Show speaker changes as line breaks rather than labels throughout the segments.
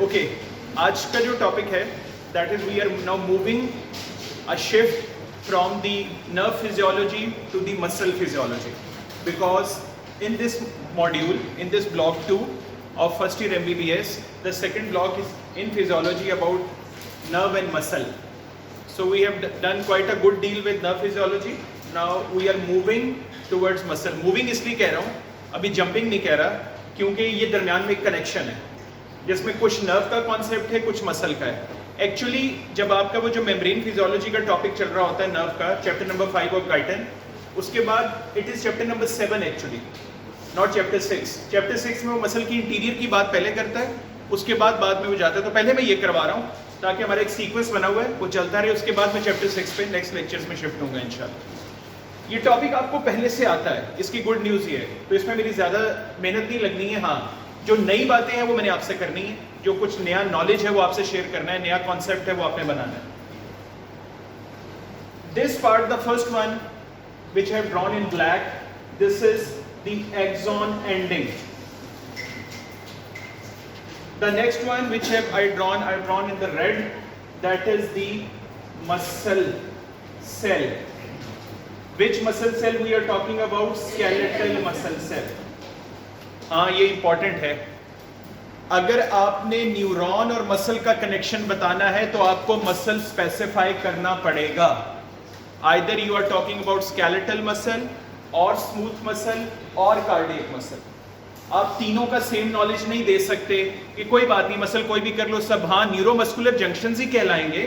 Okay आज का जो टॉपिक है that is we are now moving a shift from the nerve physiology to the muscle physiology, because in this module, in this block 2 of first year MBBS, the second block is in physiology about nerve and muscle. So we have done quite a good deal with nerve physiology. Now we are moving towards muscle. Moving इसलिए कह रहा हूँ, अभी jumping नहीं कह रहा, क्योंकि ये दरमियान में एक कनेक्शन है जिसमें कुछ नर्व का कॉन्सेप्ट है, कुछ मसल का है. एक्चुअली जब आपका वो जो मेम्ब्रेन फिजियोलॉजी का टॉपिक चल रहा होता है नर्व का, चैप्टर नंबर 5 ऑफ गाइटन, उसके बाद it is chapter number 7 actually, not chapter 6. Chapter 6 में वो मसल की इंटीरियर की बात पहले करता है, उसके बाद में वो जाता है. तो पहले मैं ये करवा रहा हूँ ताकि हमारा एक सीक्वेंस बना हुआ है वो चलता रहे. उसके बाद मैं चैप्टर 6 पे नेक्स्ट लेक्चर्स में शिफ्ट होऊंगा इंशाल्लाह. ये टॉपिक आपको पहले से आता है, इसकी गुड न्यूज़ ये है, तो इसमें मेरी ज़्यादा मेहनत नहीं लगनी है. हाँ, जो नई बातें हैं वो मैंने आपसे करनी है, जो कुछ नया नॉलेज है वो आपसे शेयर करना है, नया कॉन्सेप्ट है वो आपने बनाना है. This part, the first one which I have drawn in black, this is the axon ending. The next one which I have drawn in the red, that is the muscle cell. Which muscle cell we are talking about? Skeletal muscle cell. हाँ, ये important है. अगर आपने neuron और muscle का connection बताना है तो आपको मसल स्पेसिफाई करना पड़ेगा. Either you are talking about skeletal muscle और स्मूथ मसल और कार्डियक मसल. आप तीनों का सेम नॉलेज नहीं दे सकते कि कोई बात नहीं मसल कोई भी कर लो सब. हाँ, न्यूरोमस्कुलर जंक्शन ही कहलाएंगे,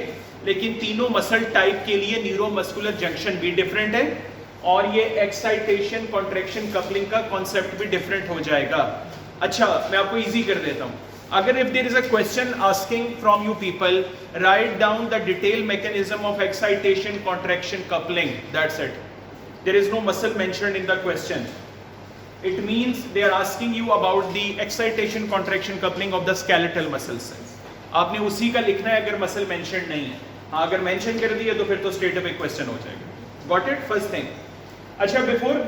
लेकिन तीनों मसल टाइप के लिए न्यूरोमस्कुलर जंक्शन भी डिफरेंट है और ये एक्साइटेशन, कॉन्ट्रैक्शन, कपलिंग का कॉन्सेप्ट भी डिफरेंट हो जाएगा. अच्छा, मैं आपको इजी कर देता हूं. अगर if there is a question asking from you people, write down the detail mechanism of excitation, contraction, coupling, that's it. There is no muscle mentioned in the question. It means they are asking you about the excitation, contraction, coupling of the skeletal muscle cells. आपने उसी का लिखना है अगर muscle mention नहीं है. हाँ, अगर मेंशन कर दिया तो फिर तो स्ट्रेट अवे क्वेश्चन हो जाएगा. Got it? First thing. अच्छा, before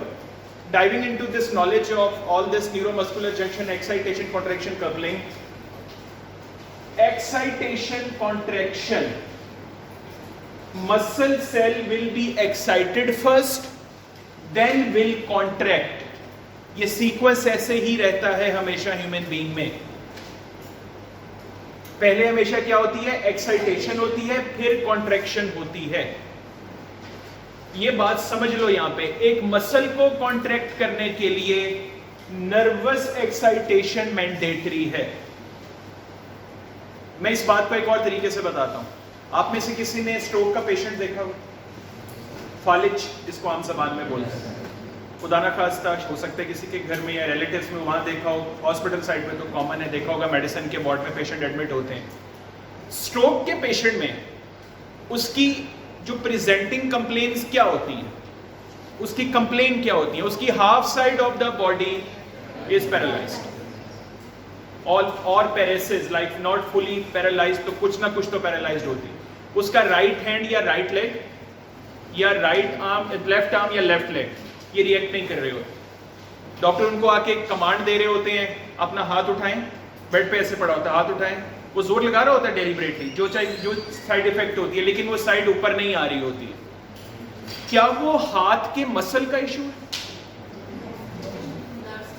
diving into this knowledge of all this neuromuscular junction, excitation, contraction, coupling, excitation, contraction, muscle cell will be excited first, then will contract. ये sequence ऐसे ही रहता है हमेशा human being में. पहले हमेशा क्या होती है? एक्साइटेशन होती है, फिर कॉन्ट्रैक्शन होती है. ये बात समझ लो. यहां पे एक मसल को कॉन्ट्रैक्ट करने के लिए नर्वस एक्साइटेशन मैंडेटरी है. मैं इस बात को एक और तरीके से बताता हूं. आप में से किसी ने स्ट्रोक का पेशेंट देखा हो? फालिज जिसको आम जबान में बोलते हैं. खुदा ना खास्ता हो सकता है किसी के घर में या रिलेटिव्स में वहां देखा हो. हॉस्पिटल साइड में तो कॉमन है, देखा होगा मेडिसिन के वार्ड में पेशेंट एडमिट होते हैं. स्ट्रोक के पेशेंट में उसकी जो प्रेजेंटिंग कंप्लेन्स क्या होती हैं, उसकी कंप्लेन क्या होती है? उसकी half side of the body is paralysed और paralysis, like not fully paralysed, तो कुछ ना कुछ तो पैरालाइज्ड होती है. उसका राइट हैंड या राइट लेग या राइट आर्म, लेफ्ट आर्म या लेफ्ट लेग ये रिएक्ट नहीं कर रहे होते. डॉक्टर उनको आके कमांड दे रहे होते हैं, अपना हाथ उठाएं. बेड पे ऐसे पड़ा होता है, हाथ उठाएं. वो जोर लगा रहा होता है डेलिबरेटली, जो साइड इफेक्ट होती है, लेकिन वो साइड ऊपर नहीं आ रही होती है. क्या वो हाथ के मसल का इशू है?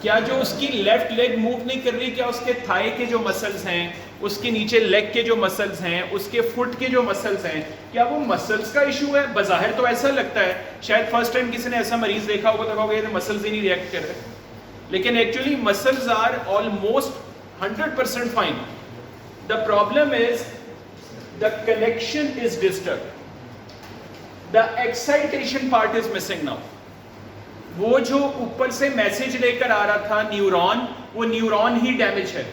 क्या जो उसकी लेफ्ट लेग मूव नहीं कर रही, क्या उसके थाई के जो मसल्स हैं, उसके नीचे लेग के जो मसल्स हैं, उसके फुट के जो मसल्स हैं, क्या वो मसल्स का इशू है? बाहर तो ऐसा लगता है. शायद फर्स्ट टाइम किसी ने ऐसा मरीज देखा होगा तो कहोगे मसल्स ही नहीं रिएक्ट कर रहे, लेकिन actually muscles are almost 100% fine. The problem is the connection is disturbed. The excitation part is missing now. वो जो ऊपर से मैसेज लेकर आ रहा था न्यूरॉन, वो न्यूरॉन ही डैमेज है.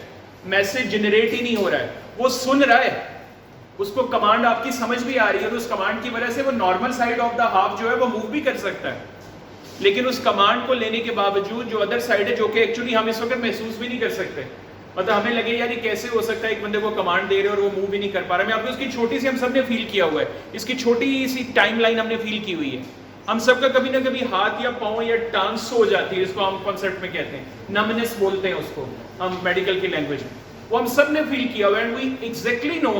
मैसेज जनरेट ही नहीं हो रहा है. वो सुन रहा है, उसको कमांड आपकी समझ भी आ रही है, तो उस कमांड की वजह से वो normal side of the half जो है वो मूव भी कर सकता है. लेकिन उस कमांड को लेने के बावजूद जो अदर साइड है, जो कि एक्चुअली हम इस वक्त महसूस भी नहीं कर सकते, मतलब हमें लगे यार ये कैसे हो सकता है एक बंदे को कमांड दे रहे और वो मूव भी नहीं कर पा रहा. मैं आपको इसकी छोटी सी, हम सब ने फील किया हुआ है, इसकी छोटी सी टाइमलाइन हमने फील की हुई है. हम सबका कभी ना कभी हाथ या पाँव या टांग सो जाती है, इसको हम कॉन्सेप्ट में कहते हैं, नमनेस बोलते हैं उसको हम मेडिकल की लैंग्वेज में. वो हम सब ने फील किया एंड वी एग्जैक्टली नो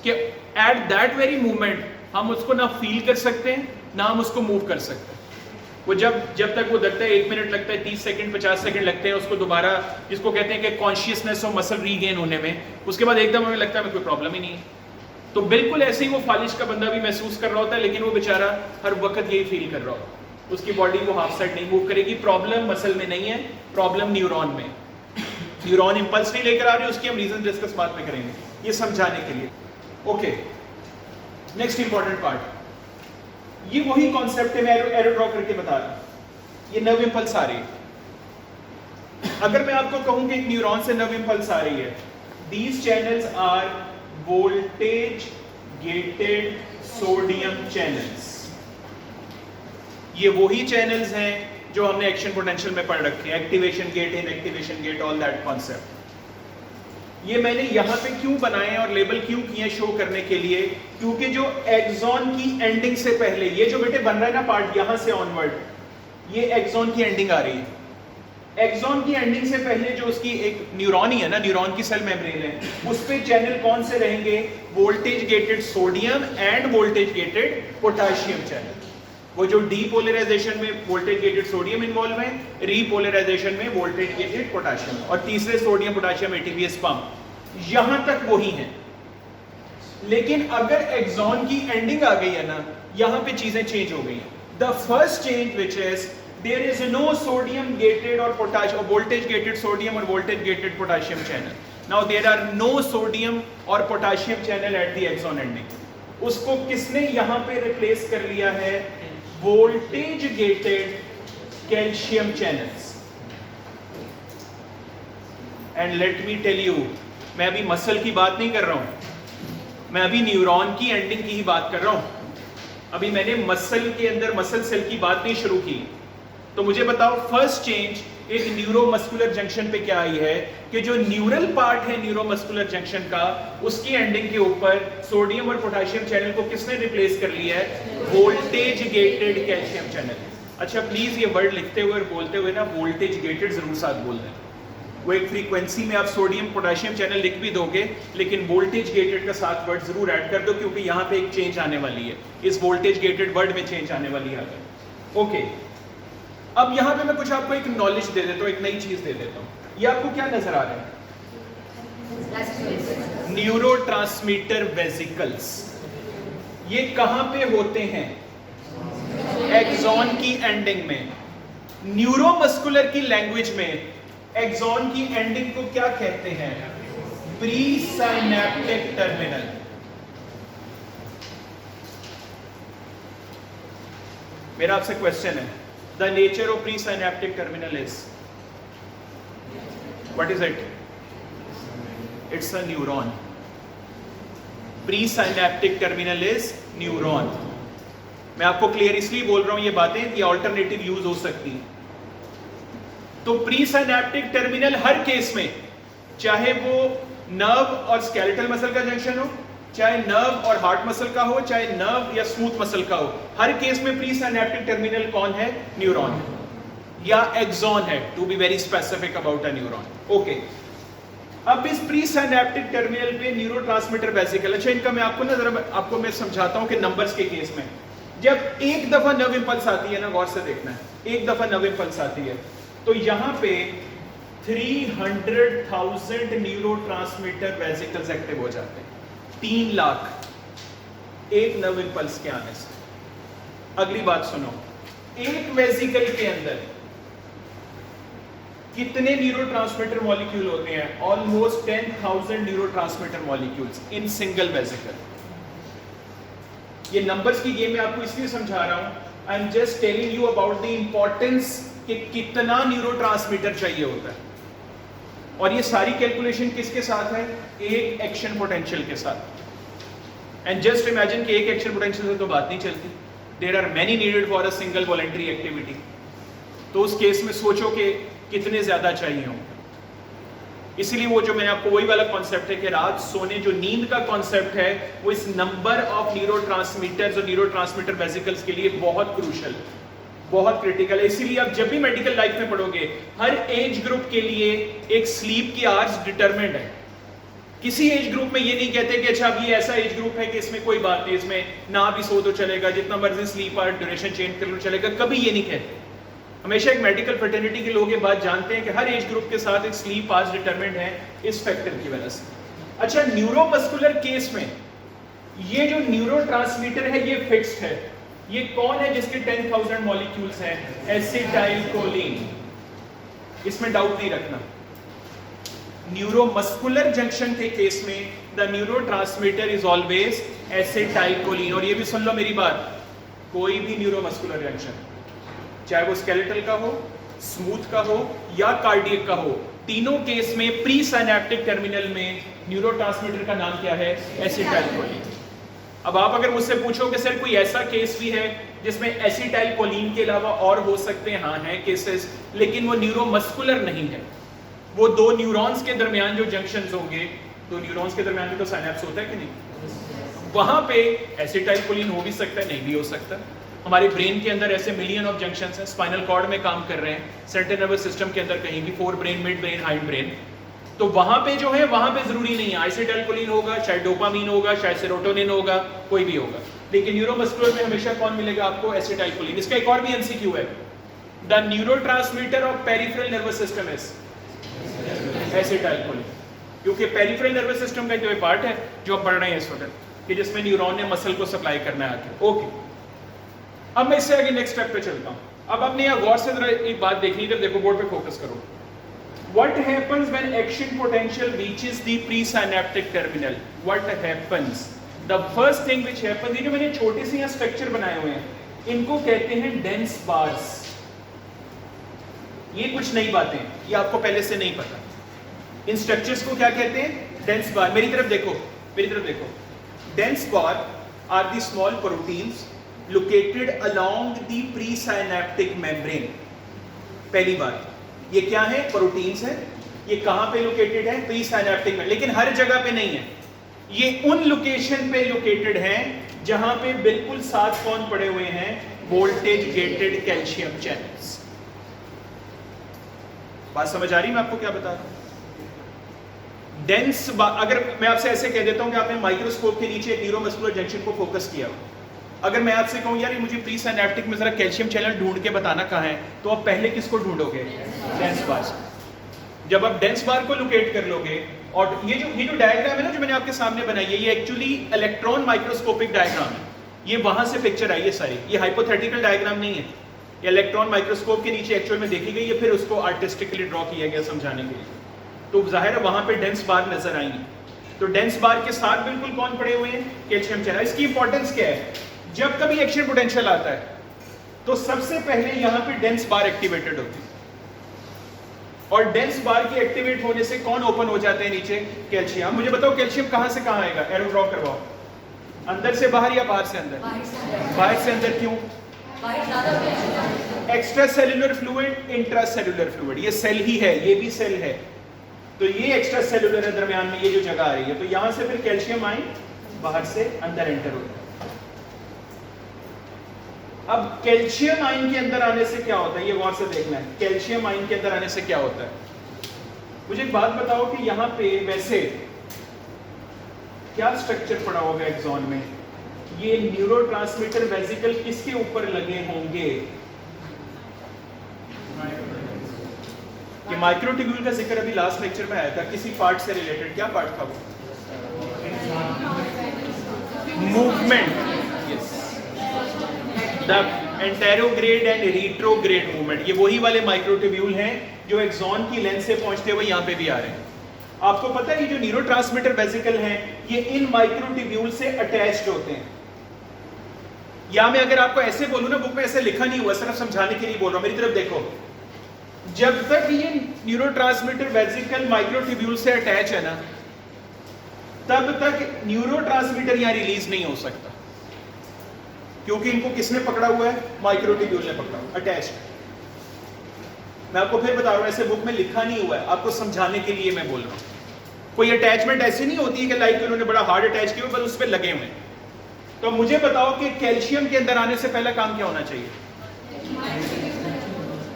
कि एट दैट वेरी मोमेंट हम उसको ना फील कर सकते हैं ना हम उसको मूव कर सकते हैं। वो जब तक वो लगता है 1 मिनट लगता है, 30 सेकंड 50 सेकंड लगते हैं उसको दोबारा, जिसको कहते हैं कि कॉन्शियसनेस और मसल रीगेन होने में, उसके बाद एकदम हमें लगता है कोई प्रॉब्लम ही नहीं है। तो बिल्कुल ऐसे ही वो फालिश का बंदा भी महसूस कर रहा होता है, लेकिन वो बेचारा हर वक्त यही फील कर रहा होता है, उसकी बॉडी वो हाफ साइड नहीं मूव करेगी। प्रॉब्लम मसल में नहीं है, प्रॉब्लम न्यूरॉन में। न्यूरॉन इंपल्स नहीं लेकर आ रही, उसकी हम रीजन डिस्कस बाद में करेंगे, ये समझाने के लिए। ओके, नेक्स्ट इंपॉर्टेंट पार्ट, ये वही कॉन्सेप्ट है, मैं एरो ड्रॉ करके बता रहा हूं। ये नर्व इंपल्स आ रही है। अगर मैं आपको कहूं कि एक न्यूरॉन से नर्व इंपल्स आ रही है, these channels are voltage gated sodium channels. ये वही चैनल्स हैं जो हमने एक्शन पोटेंशियल में पढ़ रखे हैं, activation gate, inactivation gate, all that concept. ये मैंने यहां पे क्यों बनाए और लेबल क्यों किए शो करने के लिए, क्योंकि जो एक्सॉन की एंडिंग से पहले ये जो बेटे बन रहा है ना पार्ट यहां से ऑनवर्ड, ये एक्सॉन की एंडिंग आ रही है। एक्सॉन की एंडिंग से पहले जो उसकी एक न्यूरॉन ही है ना, न्यूरॉन की सेल मेम्ब्रेन है, उस पे चैनल कौन से रहेंगे? Voltage gated sodium end voltage gated potassium channel. वो जो डीपोलराइजेशन में वोल्टेज गेटेड सोडियम इन्वॉल्व है, रीपोलराइजेशन में वोल्टेज गेटेड पोटेशियम, और तीसरे सोडियम पोटेशियम एटीपीएस पंप, यहां तक वही है। लेकिन अगर एक्सॉन की एंडिंग आ गई है ना, यहां पे चीजें चेंज हो गई हैं। The first change which is there is no sodium gated or potassium or voltage gated sodium or voltage gated potassium channel. Now there are no sodium or potassium channel at the axon ending. उसको किसने यहां पे replace कर लिया है? voltage gated calcium channels. And let me tell you, मैं अभी muscle की बात नहीं कर रहा हूं, मैं अभी न्यूरॉन की एंडिंग की ही बात कर रहा हूं। अभी मैंने मसल के अंदर मसल सेल की बात नहीं शुरू की। तो मुझे बताओ, फर्स्ट चेंज एक न्यूरोमस्कुलर जंक्शन पे क्या आई है कि जो न्यूरल पार्ट है न्यूरोमस्कुलर जंक्शन का, उसकी एंडिंग के ऊपर सोडियम और पोटेशियम चैनल को किसने रिप्लेस कर लिया है? Voltage gated calcium channel. अच्छा प्लीज ये वर्ड लिखते हुए और बोलते हुए ना वोल्टेज गेटेड जरूर साथ बोल दें। वो एक फ्रीक्वेंसी में आप सोडियम पोटेशियम चैनल लिख भी दोगे, लेकिन वोल्टेज गेटेड का साथ वर्ड जरूर ऐड कर दो, क्योंकि यहाँ पे एक चेंज आने वाली है, इस वोल्टेज गेटेड वर्ड में चेंज आने वाली है। ओके, अब यहां पे मैं कुछ आपको एक नॉलेज दे देता हूं, एक नई चीज दे देता हूं। ये आपको क्या नजर आ रहा है? Neurotransmitter vesicles. ये कहां पे होते हैं? एक्सॉन की एंडिंग में। न्यूरोमस्कुलर की लैंग्वेज में एक्सॉन की एंडिंग को क्या कहते हैं? Pre synaptic terminal. मेरा आपसे क्वेश्चन है, the nature of presynaptic terminal is, what is it? It's a neuron. Presynaptic terminal is neuron. मैं आपको क्लियर इसलिए बोल रहा हूं ये बातें, ये ऑल्टरनेटिव यूज हो सकती है। तो प्रीसाइनेप्टिक टर्मिनल हर केस में, चाहे वो नर्व और स्केलेटल मसल का जंक्शन हो, चाहे नर्व और हार्ट मसल का हो, चाहे नर्व या स्मूथ मसल का हो, हर केस में प्री साइनेप्टिक टर्मिनल कौन है? न्यूरॉन या एक्सॉन है, to be very specific about a neuron. Okay, अब इस प्री साइनेप्टिक टर्मिनल पे न्यूरोट्रांसमीटर वेसिकल, अच्छा इनका मैं आपको ना जरा आपको मैं समझाता हूं कि नंबर्स के केस में जब एक दफा नर्व इंपल्स आती है ना, गौर से देखना है, एक दफा नर्व इंपल्स आती है तो यहां पे 300,000 न्यूरोट्रांसमीटर वेसिकल्स एक्टिव हो जाते हैं। 3 लाख एक नर्व इंपल्स के आने से। अगली बात सुनो, एक वेसिकल के अंदर कितने न्यूरोट्रांसमीटर मॉलिक्यूल होते हैं? Almost 10,000 neurotransmitter molecules in single vesicle. ये नंबर्स की गेम में आपको इसलिए समझा रहा हूं, I am just telling you about the importance कि कितना न्यूरोट्रांसमीटर चाहिए होता है। और ये सारी कैलकुलेशन किसके साथ है? एक एक्शन पोटेंशियल के साथ। एंड जस्ट इमेजिन कि एक एक्शन पोटेंशियल से तो बात नहीं चलती, there are many needed for a single voluntary activity. तो उस केस में सोचो कि कितने ज्यादा चाहिए हों। इसीलिए वो जो मैंने आपको वही वाला कॉन्सेप्ट है कि रात सोने जो नींद का कॉन्सेप्ट है वो इस नंबर ऑफ न्यूरोट्रांसमीटर्स और न्यूरोट्रांसमीटर वेसिकल्स के लिए बहुत क्रूशियल, बहुत क्रिटिकल है। इसीलिए आप जब भी मेडिकल लाइफ में पढ़ोगे, हर एज ग्रुप के लिए एक स्लीप की आवर्स डिटरमिन्ड है। किसी एज ग्रुप में ये नहीं कहते कि अच्छा अब ये ऐसा एज ग्रुप है कि इसमें कोई बात नहीं, इसमें ना भी सो तो चलेगा, जितना मर्जी स्लीप और ड्यूरेशन चेंज कर लो चलेगा, कभी ये नहीं कहते। हमेशा एक मेडिकल फ्रेटर्निटी के लोग ये बात जानते हैं कि हर एज ग्रुप के साथ एक स्लीप पास डिटरमिन्ड है इस फैक्टर की वजह से। अच्छा, न्यूरोमस्कुलर केस में ये जो न्यूरोट्रांसमीटर है ये फिक्स्ड है। ये कौन है जिसके 10,000 मॉलिक्यूल्स हैं? एसिटाइलकोलिन, इसमें डाउट नहीं रखना। न्यूरोमस्कुलर जंक्शन के केस में the neurotransmitter is always acetylcholine. और ये भी सुन लो मेरी बात, कोई भी न्यूरोमस्कुलर जंक्शन, चाहे वो स्केलेटल का हो, स्मूथ का हो या कार्डियक का हो, तीनों केस में प्री साइनेप्टिक टर्मिनल में न्यूरोट्रांसमीटर का नाम क्या है? एसिटाइलकोलिन। अब आप अगर मुझसे पूछो कि सर कोई ऐसा केस भी है जिसमें एसिटाइलकोलिन के अलावा और हो सकते हैं? हाँ हैं केसेस, लेकिन वो न्यूरोमस्कुलर नहीं है। वो दो न्यूरॉन्स के दरमियान जो जंक्शंस होंगे, दो न्यूरॉन्स के दरमियान भी तो साइनेप्स होता है कि नहीं, वहां पे एसिटाइलकोलिन हो भी सकता है, नहीं भी हो सकता। हमारे ब्रेन के अंदर ऐसे मिलियन ऑफ जंक्शंस हैं, स्पाइनल कॉर्ड में काम कर रहे हैं, सेंट्रल नर्वस सिस्टम के अंदर कहीं भी, fore brain, mid brain, hind brain, तो वहां पे जो है वहां पे जरूरी नहीं है एसिटाइलकोलिन होगा, शायद डोपामीन होगा, शायद सेरोटोनिन होगा, कोई भी होगा, लेकिन न्यूरोमस्कुलर में हमेशा कौन मिलेगा आपको? एसिटाइलकोलिन। इसका एक और भी एमसीक्यू है, the neurotransmitter of peripheral nervous system is acetylcholine, क्योंकि पेरिफेरल नर्वस सिस्टम का जो पार्ट है जो हम पढ़ रहे हैं इस वक्त, कि जिसमें न्यूरॉन ने मसल को सप्लाई करना है आगे। ओके, अब मैं इससे आगे नेक्स्ट स्टेप पे चलता हूं। अब आपने यहाँ गौर से जरा एक बात देखनी है, देखो बोर्ड पे फोकस करो। What happens when action potential reaches the presynaptic terminal? What happens? The first thing which happens, ये जो मैंने छोटे से यहाँ स्ट्रक्चर बनाए हुए हैं, इनको कहते हैं डेंस बार्स। ये कुछ नई बातें, ये आपको पहले से नहीं पता। इन स्ट्रक्चर्स को क्या कहते हैं? Dense bar. मेरी तरफ देखो, मेरी तरफ देखो। Dense bar are the small proteins located along the presynaptic membrane. पहली बात, ये क्या है? प्रोटीन्स है। ये कहां पे लोकेटेड है? प्री साइनेप्टिक में, लेकिन हर जगह पे नहीं है। ये उन लोकेशन पे लोकेटेड है जहां पे बिल्कुल साथ कौन पड़े हुए हैं? Voltage gated calcium channels. बात समझ आ रही मैं आपको क्या बता रहा हूं? डेंस, अगर मैं आपसे ऐसे कह देता हूं कि आपने माइक्रोस्कोप के नीचे एक न्यूरोमस्कुलर जंक्शन को फोकस किया, अगर मैं आपसे कहूं यार मुझे प्री साइनेप्टिक में जरा कैल्शियम चैनल ढूंढ के बताना कहां है, तो आप पहले किसको ढूंढोगे? डेंस बार। जब आप डेंस बार को लोकेट कर लोगे, और ये जो डायग्राम है ना जो मैंने आपके सामने बनाई है, ये एक्चुअली इलेक्ट्रॉन माइक्रोस्कोपिक डायग्राम है। ये वहां से पिक्चर आई है सारी, ये हाइपोथेटिकल डायग्राम नहीं है। ये इलेक्ट्रॉन माइक्रोस्कोप के नीचे एक्चुअल में देखी गई है, फिर उसको आर्टिस्टिकली ड्रॉ किया गया समझाने के लिए। तो जाहिर है वहां पे डेंस बार नजर आएंगी। तो डेंस बार के साथ बिल्कुल कौन पड़े हुए हैं? Calcium channel. इसकी इंपॉर्टेंस क्या है? जब कभी एक्शन पोटेंशियल आता है तो सबसे पहले यहां पे डेंस बार एक्टिवेटेड होती है, और डेंस बार के एक्टिवेट होने से कौन ओपन हो जाते हैं नीचे? कैल्शियम। मुझे बताओ कैल्शियम कहां से कहां आएगा? एरो ड्रॉ करवाओ। अंदर से बाहर या बाहर से अंदर? बाहर से अंदर। क्यों? Extra cellular fluid, intra cellular fluid, ये सेल ही है, ये भी सेल है, तो ये एक्स्ट्रा सेल्यूलर है दरमियान में, ये जो जगह आ रही है, तो यहां से फिर कैल्शियम आयन बाहर से अंदर एंटर होता है। अब कैल्शियम आयन के अंदर आने से क्या होता है, ये गौर से देखना है। कैल्शियम आयन के अंदर आने से क्या होता है? मुझे एक बात बताओ कि यहाँ पे वैसे क्या स्ट्रक्चर पड़ा होगा एक्सॉन में? ये न्यूरोट्रांसमीटर वेसिकल किसके ऊपर लगे होंगे? कि माइक्रोट्यूब्यूल का जिक्र अभी लास्ट लेक्चर में आया था, किसी पार्ट से रिलेटेड। क्या पार्ट था वो? Movement. The anterograde and retrograde movement, ये वही वाले माइक्रोट्यूब्यूल हैं जो एक्सॉन की लेंथ से पहुंचते हुए यहाँ पे भी आ रहे हैं। आपको पता है ये जो न्यूरोट्रांसमीटर वेसिकल हैं, ये इन माइक्रोट्यूब्यूल से अटैच्ड होते हैं। या मैं अगर आपको ऐसे बोलूं ना, बुक में ऐसे लिखा नहीं हुआ, सिर्फ समझाने के लिए बोल रहा हूं, मेरी तरफ देखो। जब तक ये न्यूरोट्रांसमीटर वेसिकल माइक्रोट्यूब्यूल से अटैच है ना, तब तक न्यूरोट्रांसमीटर यहां रिलीज नहीं हो सकता, क्योंकि इनको किसने पकड़ा हुआ है? माइक्रोट्यूब्यूल ने पकड़ा हुआ, अटैच्ड। मैं आपको फिर बता रहा हूं, ऐसे बुक में लिखा नहीं हुआ है, आपको समझाने के लिए मैं बोल रहा हूं। कोई अटैचमेंट ऐसी नहीं होती है कि लाइक उन्होंने बड़ा हार्ड अटैच किया, बस उस पर लगे हुए। तो मुझे बताओ कि कैल्शियम के अंदर आने से पहला काम क्या होना चाहिए?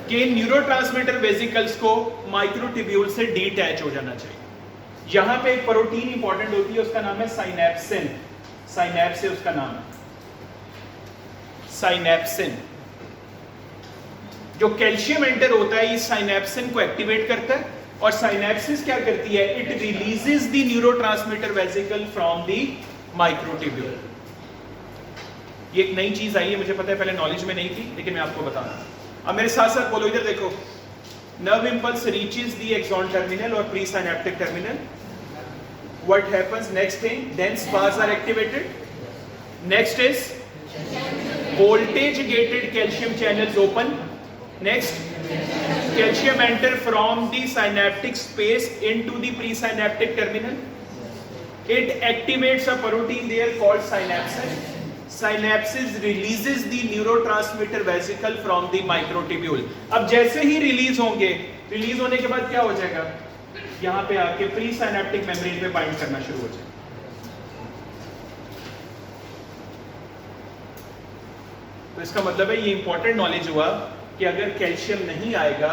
कि न्यूरोट्रांसमीटर वेसिकल्स को माइक्रोट्यूब्यूल से डिटैच हो जाना चाहिए। यहां पे एक प्रोटीन इंपॉर्टेंट होती है, उसका नाम है साइनेप्सिन। साइनेप्स है उसका नाम, साइनेप्सिन। जो कैल्शियम एंटर होता है इस साइनेप्सिन को एक्टिवेट करता है, और साइनेप्सिस क्या करती है, it releases the neurotransmitter vesicle from the microtubule. ये एक नई चीज आई है, मुझे पता है पहले नॉलेज में नहीं थी, लेकिन मैं आपको बता रहा हूं। अब मेरे साथ साथ बोलो, इधर देखो। Nerve impulse reaches the axon terminal और pre synaptic terminal. What happens next thing, then स्पास are activated. Next is voltage gated calcium channels open. Next, calcium enter from the synaptic space into the presynaptic terminal. It activates a protein there called synapsin. Synapsis releases the neurotransmitter vesicle from the microtubule. अब जैसे ही release होंगे, release होने के बाद क्या हो जाएगा, यहाँ पे आके प्रीसाइनेप्टिक मेम्ब्रेन पे बाइंड करना शुरू हो जाएगा। तो इसका मतलब है ये इंपॉर्टेंट नॉलेज हुआ कि अगर कैल्शियम नहीं आएगा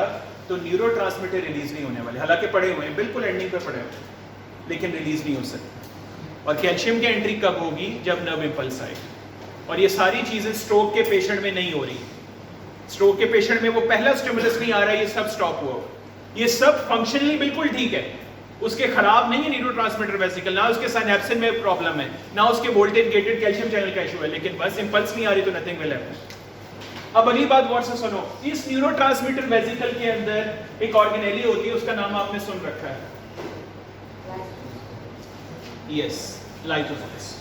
तो न्यूरोट्रांसमीटर रिलीज नहीं होने वाले। हालांकि पढ़े हुए हैं, बिल्कुल एंडिंग पे पढ़े हुए, लेकिन रिलीज नहीं हो सकते। और कैल्शियम की एंट्री कब होगी, जब नर्व इंपल्स आएगी। और ये सारी चीजें स्ट्रोक के पेशेंट में नहीं हो रही। स्ट्रोक के पेशेंट में वो पहला स्टिमुलस नहीं आ रहा है, ये सब स्टॉप हुआ। ये सब फंक्शनली बिल्कुल ठीक है, उसके खराब नहीं है न्यूरोट्रांसमीटर वेसिकल, ना उसके साइनेप्सिन में प्रॉब्लम है, ना उसके वोल्टेज गेटेड कैल्शियम चैनल का इशू है, लेकिन बस इंपल्स नहीं आ रही तो नथिंग विल हैपन। अब अगली बात गौर से सुनो, इस न्यूरोट्रांसमीटर वेसिकल के अंदर एक ऑर्गेनेली होती है, उसका नाम आपने सुन रखा है, यस, लाइसोसोम्स।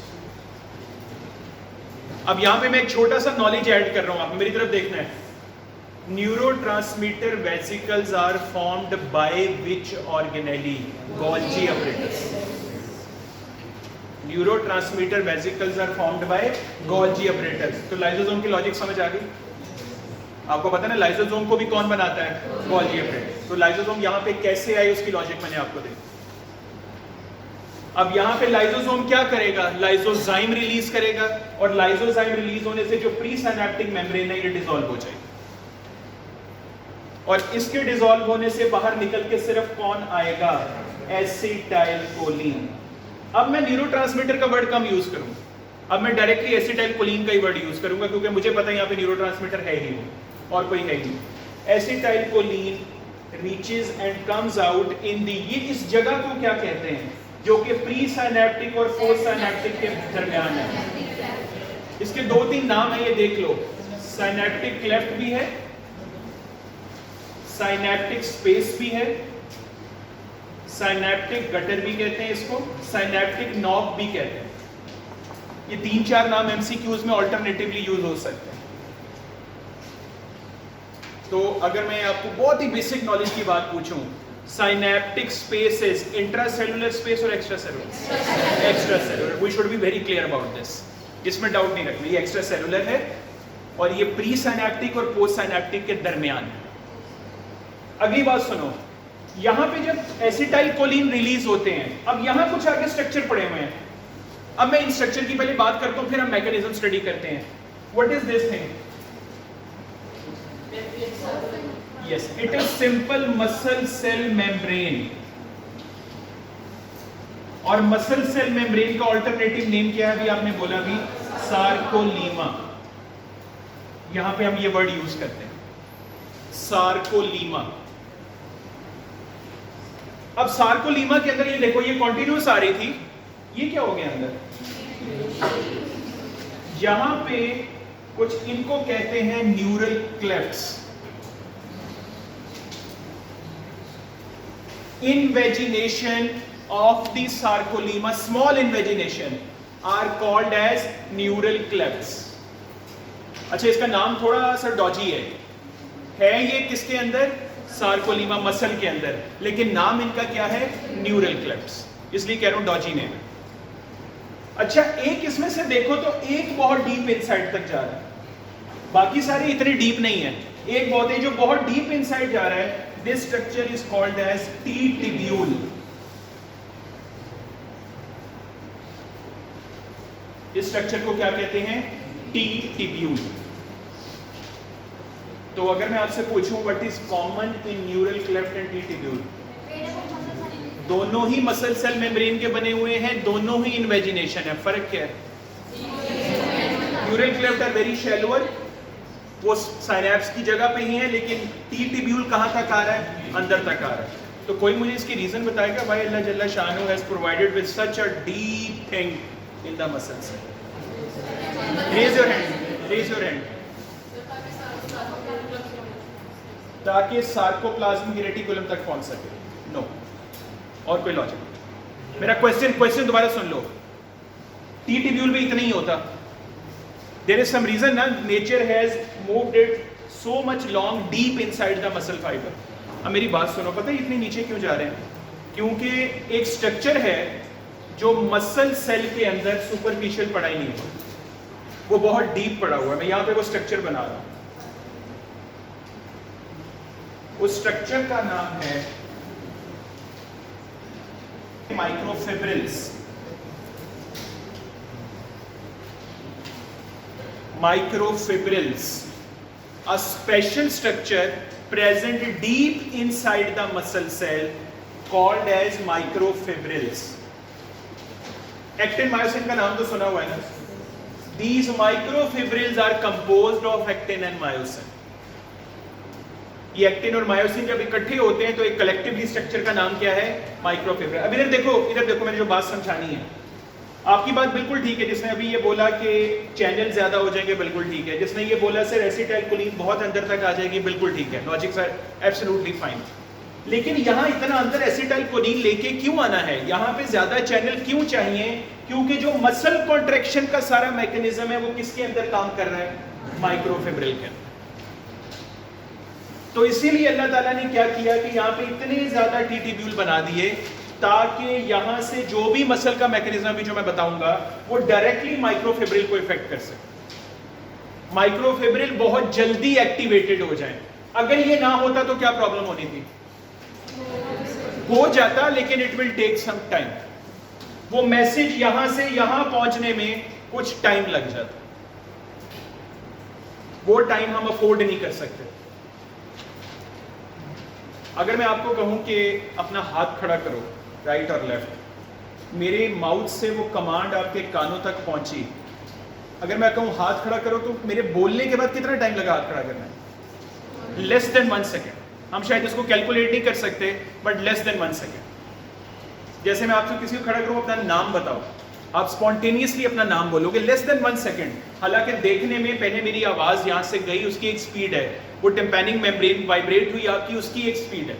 अब यहां पे मैं एक छोटा सा नॉलेज ऐड कर रहा हूं, आप मेरी तरफ देखना है। Neurotransmitter vesicles are formed by which organelle? Golgi apparatus. Neurotransmitter vesicles are formed by Golgi apparatus. तो लाइसोसोम की लॉजिक समझ आ गई? आपको पता है ना लाइसोसोम को भी कौन बनाता है? Golgi apparatus. तो लाइसोसोम यहाँ पे कैसे आई उसकी लॉजिक मैंने आपको दी। अब यहाँ पे लाइसोसोम क्या करेगा? लाइसोजाइम रिलीज करेगा, और लाइसोजाइम रिलीज होने से जो प्री साइनेप्टिक मेम्ब्रेन है ये डिसॉल्व हो जाएगी, और इसके डिसॉल्व होने से बाहर निकल के सिर्फ कौन आएगा? एसिटाइलकोलिन। अब मैं न्यूरोट्रांसमीटर का वर्ड कम यूज करूं, अब मैं डायरेक्टली एसिटाइलकोलिन का ही वर्ड यूज करूंगा, क्योंकि मुझे पता है यहाँ पे न्यूरोट्रांसमीटर है ही और कोई है ही नहीं। Acetylcholine reaches and comes out in the, ये इस जगह को क्या कहते हैं, जो कि प्री साइनेप्टिक और पोस्ट साइनेप्टिक के दरमियान है। इसके दो तीन नाम है, ये देख लो। साइनेप्टिक क्लेफ्ट भी है, साइनेप्टिक स्पेस भी है, साइनेप्टिक गटर भी कहते हैं इसको, साइनेप्टिक नॉब भी कहते हैं। ये तीन चार नाम एमसीक्यूज में ऑल्टरनेटिवली यूज हो सकते हैं। तो अगर मैं आपको बहुत ही बेसिक नॉलेज की बात पूछूं, साइनेप्टिक स्पेसेस इंट्रासेलुलर स्पेस और extracellular, extracellular, we should be very clear about this, इसमें डाउट नहीं रखना। ये एक्स्ट्रासेलुलर है और ये प्री साइनेप्टिक और पोस्ट साइनेप्टिक के दरमियान है। अगली बात सुनो, यहां पे जब एसिटाइलकोलिन रिलीज होते हैं, अब यहां कुछ आगे स्ट्रक्चर पड़े हुए हैं। अब मैं इन स्ट्रक्चर की पहले बात करता हूं, फिर हम मैकेनिज्म स्टडी करते हैं। What is this thing? Yes, it is simple muscle cell membrane. और मसल सेल मेम्ब्रेन का ऑल्टरनेटिव नेम क्या है? अभी आपने बोला भी सार्कोलीमा। यहां पे हम ये वर्ड यूज करते हैं, सार्कोलीमा। अब सार्कोलीमा के अंदर ये देखो, ये कॉन्टिन्यूस आ रही थी, ये क्या हो गया अंदर? यहां पे कुछ इनको कहते हैं neural क्लेफ्ट्स। Invagination of the sarcolemma, small invagination, are called as neural clefts. अच्छा, इसका नाम थोड़ा सा डॉजी है ये किसके अंदर? सार्कोलीमा मसल के अंदर, लेकिन नाम इनका क्या है? न्यूरल क्लेफ्ट्स, इसलिए कह रहा हूं डॉजी नेम। अच्छा, एक इसमें से देखो तो एक बहुत डीप इनसाइड तक जा रहा है, बाकी सारे इतने डीप नहीं है। एक बहुत है जो बहुत डीप इनसाइड जा रहा है, this structure is called as T tubule. इस स्ट्रक्चर को क्या कहते हैं? T tubule. तो अगर मैं आपसे पूछूं what is common in neural cleft and T tubule? दोनों ही मसल सेल मेम्ब्रेन के बने हुए हैं, दोनों ही इन्वेजिनेशन है। फर्क क्या है? Neural cleft are very shallower, वो साइनैप्स की जगह पे ही है, लेकिन टी टिब्यूल कहाँ तक आ रहा है? अंदर तक आ रहा है। तो कोई मुझे इसकी रीजन बताएगा? भाई अल्लाह जल्ला शानहू has provided with such a deep thing in the muscle cell. Raise your hand, raise your hand. ताकि सार्कोप्लाज्मिक रेटिकुलम तक पहुंच सके। नो, और कोई लॉजिक? मेरा क्वेश्चन दोबारा सुन लो। टी टिब्यूल में इतना ही होता, देयर इज सम रीजन ना, nature has moved it so much long deep inside the muscle fibre. अब मेरी बात सुनो, पता है इतने नीचे क्यों जा रहे हैं? क्योंकि एक स्ट्रक्चर है जो मसल सेल के अंदर सुपरफिशियल पड़ा ही नहीं हुआ, वो बहुत डीप पड़ा हुआ है। मैं यहां पे वो स्ट्रक्चर बना रहा हूं। उस स्ट्रक्चर का नाम है microfibrils. Microfibrils, a special structure present deep inside the muscle cell called as microfibrils. Actin myosin का नाम तो सुना हुआ है ना? These microfibrils are composed of actin and myosin. ये एक्टिन और मायोसिन जब इकट्ठे होते हैं तो एक कलेक्टिवली स्ट्रक्चर का नाम क्या है? माइक्रोफिब्रिल। अब इधर देखो मैंने जो बात समझानी है, आपकी बात बिल्कुल ठीक है। जिसने अभी ये बोला कि चैनल ज्यादा हो जाएंगे, बिल्कुल ठीक है। जिसने ये बोला सर एसिटाइलकोलिन बहुत अंदर तक आ जाएगी, बिल्कुल ठीक है। Logic sir absolutely fine. लेकिन यहाँ इतना अंदर एसिटाइलकोलिन लेके क्यों आना है? यहाँ पे ज्यादा चैनल क्यों चाहिए? क्योंकि जो मसल कॉन्ट्रैक्शन का सारा मैकेनिज्म है वो किसके अंदर काम कर रहा है? माइक्रोफिब्रिल के अंदर। तो इसीलिए अल्लाह ताला ने क्या किया कि यहाँ पे इतने ज्यादा टी टिब्यूल बना दिए ताकि यहां से जो भी मसल का मैकेनिज्म भी जो मैं बताऊंगा वो डायरेक्टली माइक्रोफिब्रिल को इफेक्ट कर सके, माइक्रोफिब्रिल बहुत जल्दी एक्टिवेटेड हो जाए। अगर ये ना होता तो क्या प्रॉब्लम होनी थी? हो जाता, लेकिन it will take some time. वो मैसेज यहां से यहां पहुंचने में कुछ टाइम लग जाता, वो टाइम हम अफोर्ड नहीं कर सकते। अगर मैं आपको कहूं कि अपना हाथ खड़ा करो राइट और लेफ्ट, मेरे माउथ से वो कमांड आपके कानों तक पहुंची। अगर मैं कहूं हाथ खड़ा करो तो मेरे बोलने के बाद कितना टाइम लगा हाथ खड़ा करने में? Less than 1 second. हम शायद इसको कैलकुलेट नहीं कर सकते, बट लेस देन 1 सेकेंड। जैसे मैं आपसे किसी को खड़ा करूं, अपना नाम बताओ, आप स्पॉन्टेनियसली अपना नाम बोलोगे, लेस देन 1 सेकेंड। हालांकि देखने में पहले मेरी आवाज यहां से गई, उसकी एक स्पीड है, वो टिम्पैनिक मेम्ब्रेन वाइब्रेट हुई आपकी, उसकी एक स्पीड है।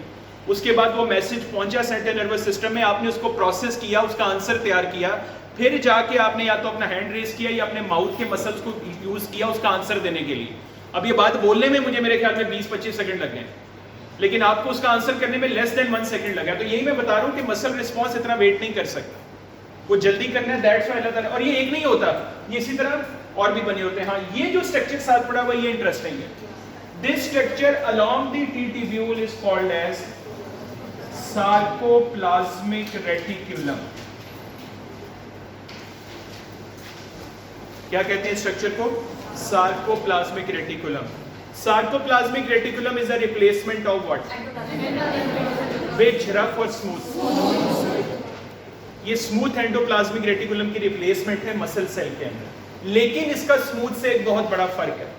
उसके बाद वो मैसेज पहुंचा सेंट्रल नर्वस सिस्टम में, आपने उसको प्रोसेस किया, उसका आंसर तैयार किया, फिर जाके आपने या तो अपना हैंड रेस किया या अपने माउथ के मसल्स को यूज किया उसका आंसर देने के लिए। अब ये बात बोलने में मुझे मेरे ख्याल में 20-25 सेकंड लग गए, लेकिन आपको उसका आंसर करने में लेस देन 1 सेकंड लगा। तो यही मैं बता रहा हूँ कि मसल रिस्पॉन्स इतना वेट नहीं कर सकता, वो जल्दी करना है, दैट्स व्हाई अल्लाह ताला। और ये एक नहीं होता, ये इसी तरह और भी बने होते हैं। हाँ, ये जो स्ट्रक्चर साथ पड़ा हुआ, ये इंटरेस्टिंग है। This structure along the T tubule is called as sarcoplasmic reticulum. क्या कहते हैं स्ट्रक्चर को? Sarcoplasmic reticulum. Sarcoplasmic reticulum is a replacement of what? Which? Rough और स्मूथ। ये स्मूथ एंडोप्लाज्मिक रेटिकुलम की रिप्लेसमेंट है मसल सेल के अंदर। लेकिन इसका स्मूथ से एक बहुत बड़ा फर्क है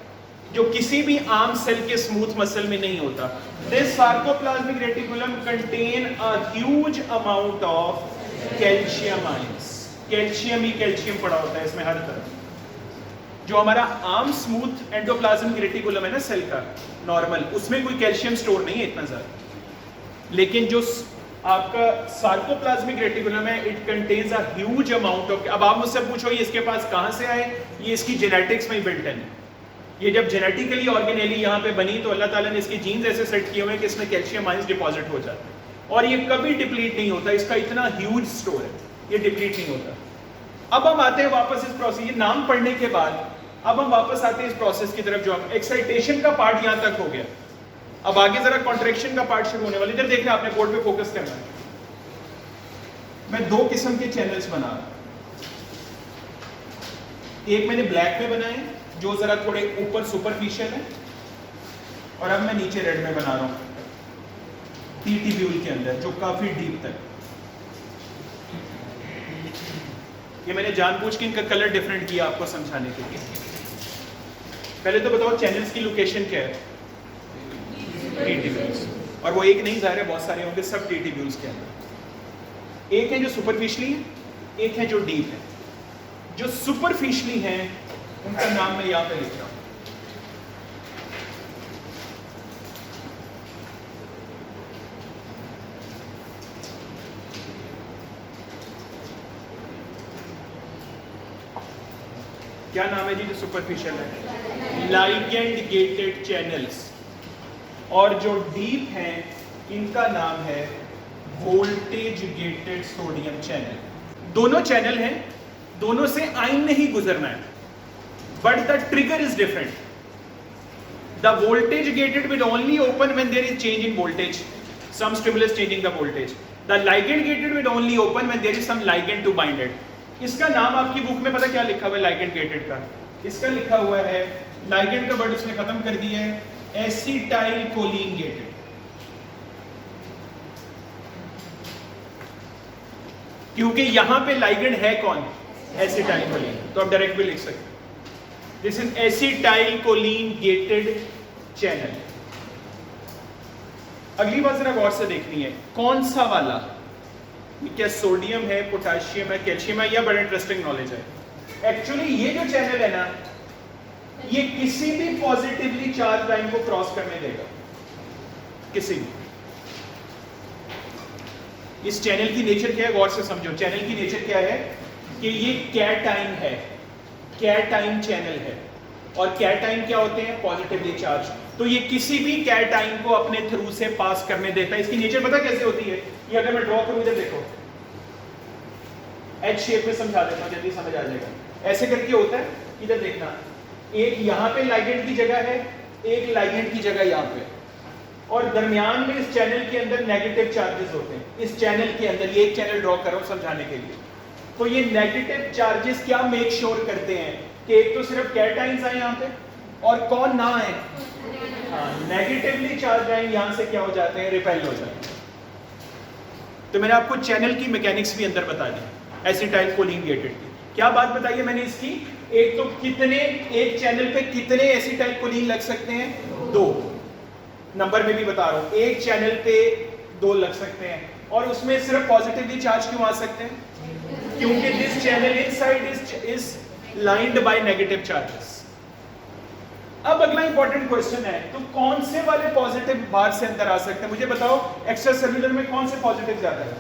जो किसी भी आम सेल के स्मूथ मसल में नहीं होता। This sarcoplasmic reticulum contain a huge amount of calcium ions. Calcium he calcium पड़ा होता है इसमें हर तरफ। जो हमारा आम स्मूथ एंडोप्लाज्मिक रेटिकुलम है ना सेल का नॉर्मल, उसमें कोई कैल्शियम स्टोर नहीं है इतना ज्यादा। लेकिन जो आपका सार्कोप्लाज्मिक रेटिकुलम है, it contains a huge amount of. अब आप मुझसे पूछो ये इसके पास कहां से आए? ये इसकी जेनेटिक्स में बिल्ट है। ये जब जेनेटिकली ऑर्गेनेली यहाँ पे बनी तो अल्लाह ताला ने इसके जीन्स ऐसे सेट किए हुए हैं कि इसमें कैल्शियम आयंस डिपॉजिट हो जाते हैं और ये कभी डिप्लीट नहीं होता। इसका इतना ह्यूज स्टोर है, ये डिप्लीट नहीं होता। अब हम आते हैं वापस इस प्रोसेस, ये नाम पढ़ने के बाद अब हम वापस आते हैं इस प्रोसेस की तरफ। जो हम एक्साइटेशन का पार्ट यहाँ तक हो गया, अब आगे जरा कॉन्ट्रैक्शन का पार्ट शुरू होने वाला। इधर देखना, आपने बोर्ड पे फोकस करना है। मैं 2 किस्म के चैनल्स बना रहा हूं। एक मैंने ब्लैक में बनाए जो जरा थोड़े ऊपर सुपरफिशियल है, और अब मैं नीचे रेड में बना रहा हूं टी ट्यूब्यूल के अंदर जो काफी डीप तक। ये मैंने जानबूझ के इनका कलर डिफरेंट किया आपको समझाने के लिए। पहले तो बताओ चैनल्स की लोकेशन क्या है? टीटीव्यूज। और वो एक नहीं, ज़ाहिर है बहुत सारे होंगे, सब टीटीव्यूज के अंदर। एक है जो सुपरफिशियली है, एक है जो डीप है। जो सुपरफिशियली हैं उनका नाम मैं यहाँ पे लिख रहा हूँ। क्या नाम है जी? जो सुपरफिशियल है, लाइगेंड गेटेड चैनल्स। और जो डीप हैं इनका नाम है वोल्टेज गेटेड सोडियम चैनल। दोनों चैनल हैं, दोनों से आइन नहीं गुजरना है, but the trigger is different. The voltage gated will only open when there is change in voltage, some stimulus changing the voltage. The ligand gated will only open when there is some ligand to bind it. इसका नाम आपकी book में पता क्या लिखा हुआ है ligand gated का? इसका लिखा हुआ है, लाइगेंड का वर्ड इसने खत्म कर दिया है, एसिटाइल कोलिन गेटेड। क्योंकि यहां पे लाइगेंड है कौन? एसिटाइल कोलिन, तो आप डायरेक्ट भी लिख सकते। This is acetyl choline gated channel. अगली बात जरा गौर से देखनी है, कौन सा वाला, क्या सोडियम है, पोटेशियम है, कैल्शियम है, यह बड़ा इंटरेस्टिंग नॉलेज है। एक्चुअली ये जो चैनल है ना, ये किसी भी पॉजिटिवली चार्ज लाइन को क्रॉस करने देगा, किसी भी। इस चैनल की नेचर क्या है, गौर से समझो। चैनल की नेचर क्या है कि ये कैटाइन है, कैटाइन चैनल है। और कैटाइन क्या होते हैं? Positively charge. तो ये किसी भी कैटाइन को अपने थ्रू से पास करने देता है। इसकी नेचर पता कैसे होती है? ये अगर मैं ड्रॉ करूं, इधर देखो, एच शेप में समझा देता हूं, जल्दी समझ आ जाएगा। ऐसे करके होता है, इधर देखना, एक यहां पे लाइगेंड की जगह है, एक लाइगेंड की जगह यहां पे, और दरमियान में इस चैनल के अंदर नेगेटिव चार्जेस होते हैं। इस चैनल के अंदर, ये एक चैनल ड्रॉ कर रहा हूं समझाने के लिए। तो ये नेगेटिव चार्जेस क्या मेक श्योर करते हैं कि एक तो सिर्फ कैटाइंस आए यहां पे, और कौन ना आए? नेगेटिवली चार्ज आए, यहां से क्या हो जाते हैं? रिपेल हो जाते हैं। तो मैंने आपको चैनल की मैकेनिक्स भी अंदर बता दी, एसिटाइल कोलिन गेटेड की। क्या बात बताई है मैंने इसकी? एक तो कितने, एक चैनल पे कितने एसिटाइल कोलिन लग सकते हैं? 2। नंबर में भी बता रहा हूं, एक चैनल पे 2 लग सकते हैं। और उसमें सिर्फ पॉजिटिवली चार्ज क्यों आ सकते हैं? क्योंकि this channel inside is lined by negative charges. अब अगला इंपॉर्टेंट क्वेश्चन है, तो कौन से वाले पॉजिटिव बाहर से अंदर आ सकते हैं? मुझे बताओ, एक्स्ट्रा सेलुलर में कौन से पॉजिटिव ज्यादा है?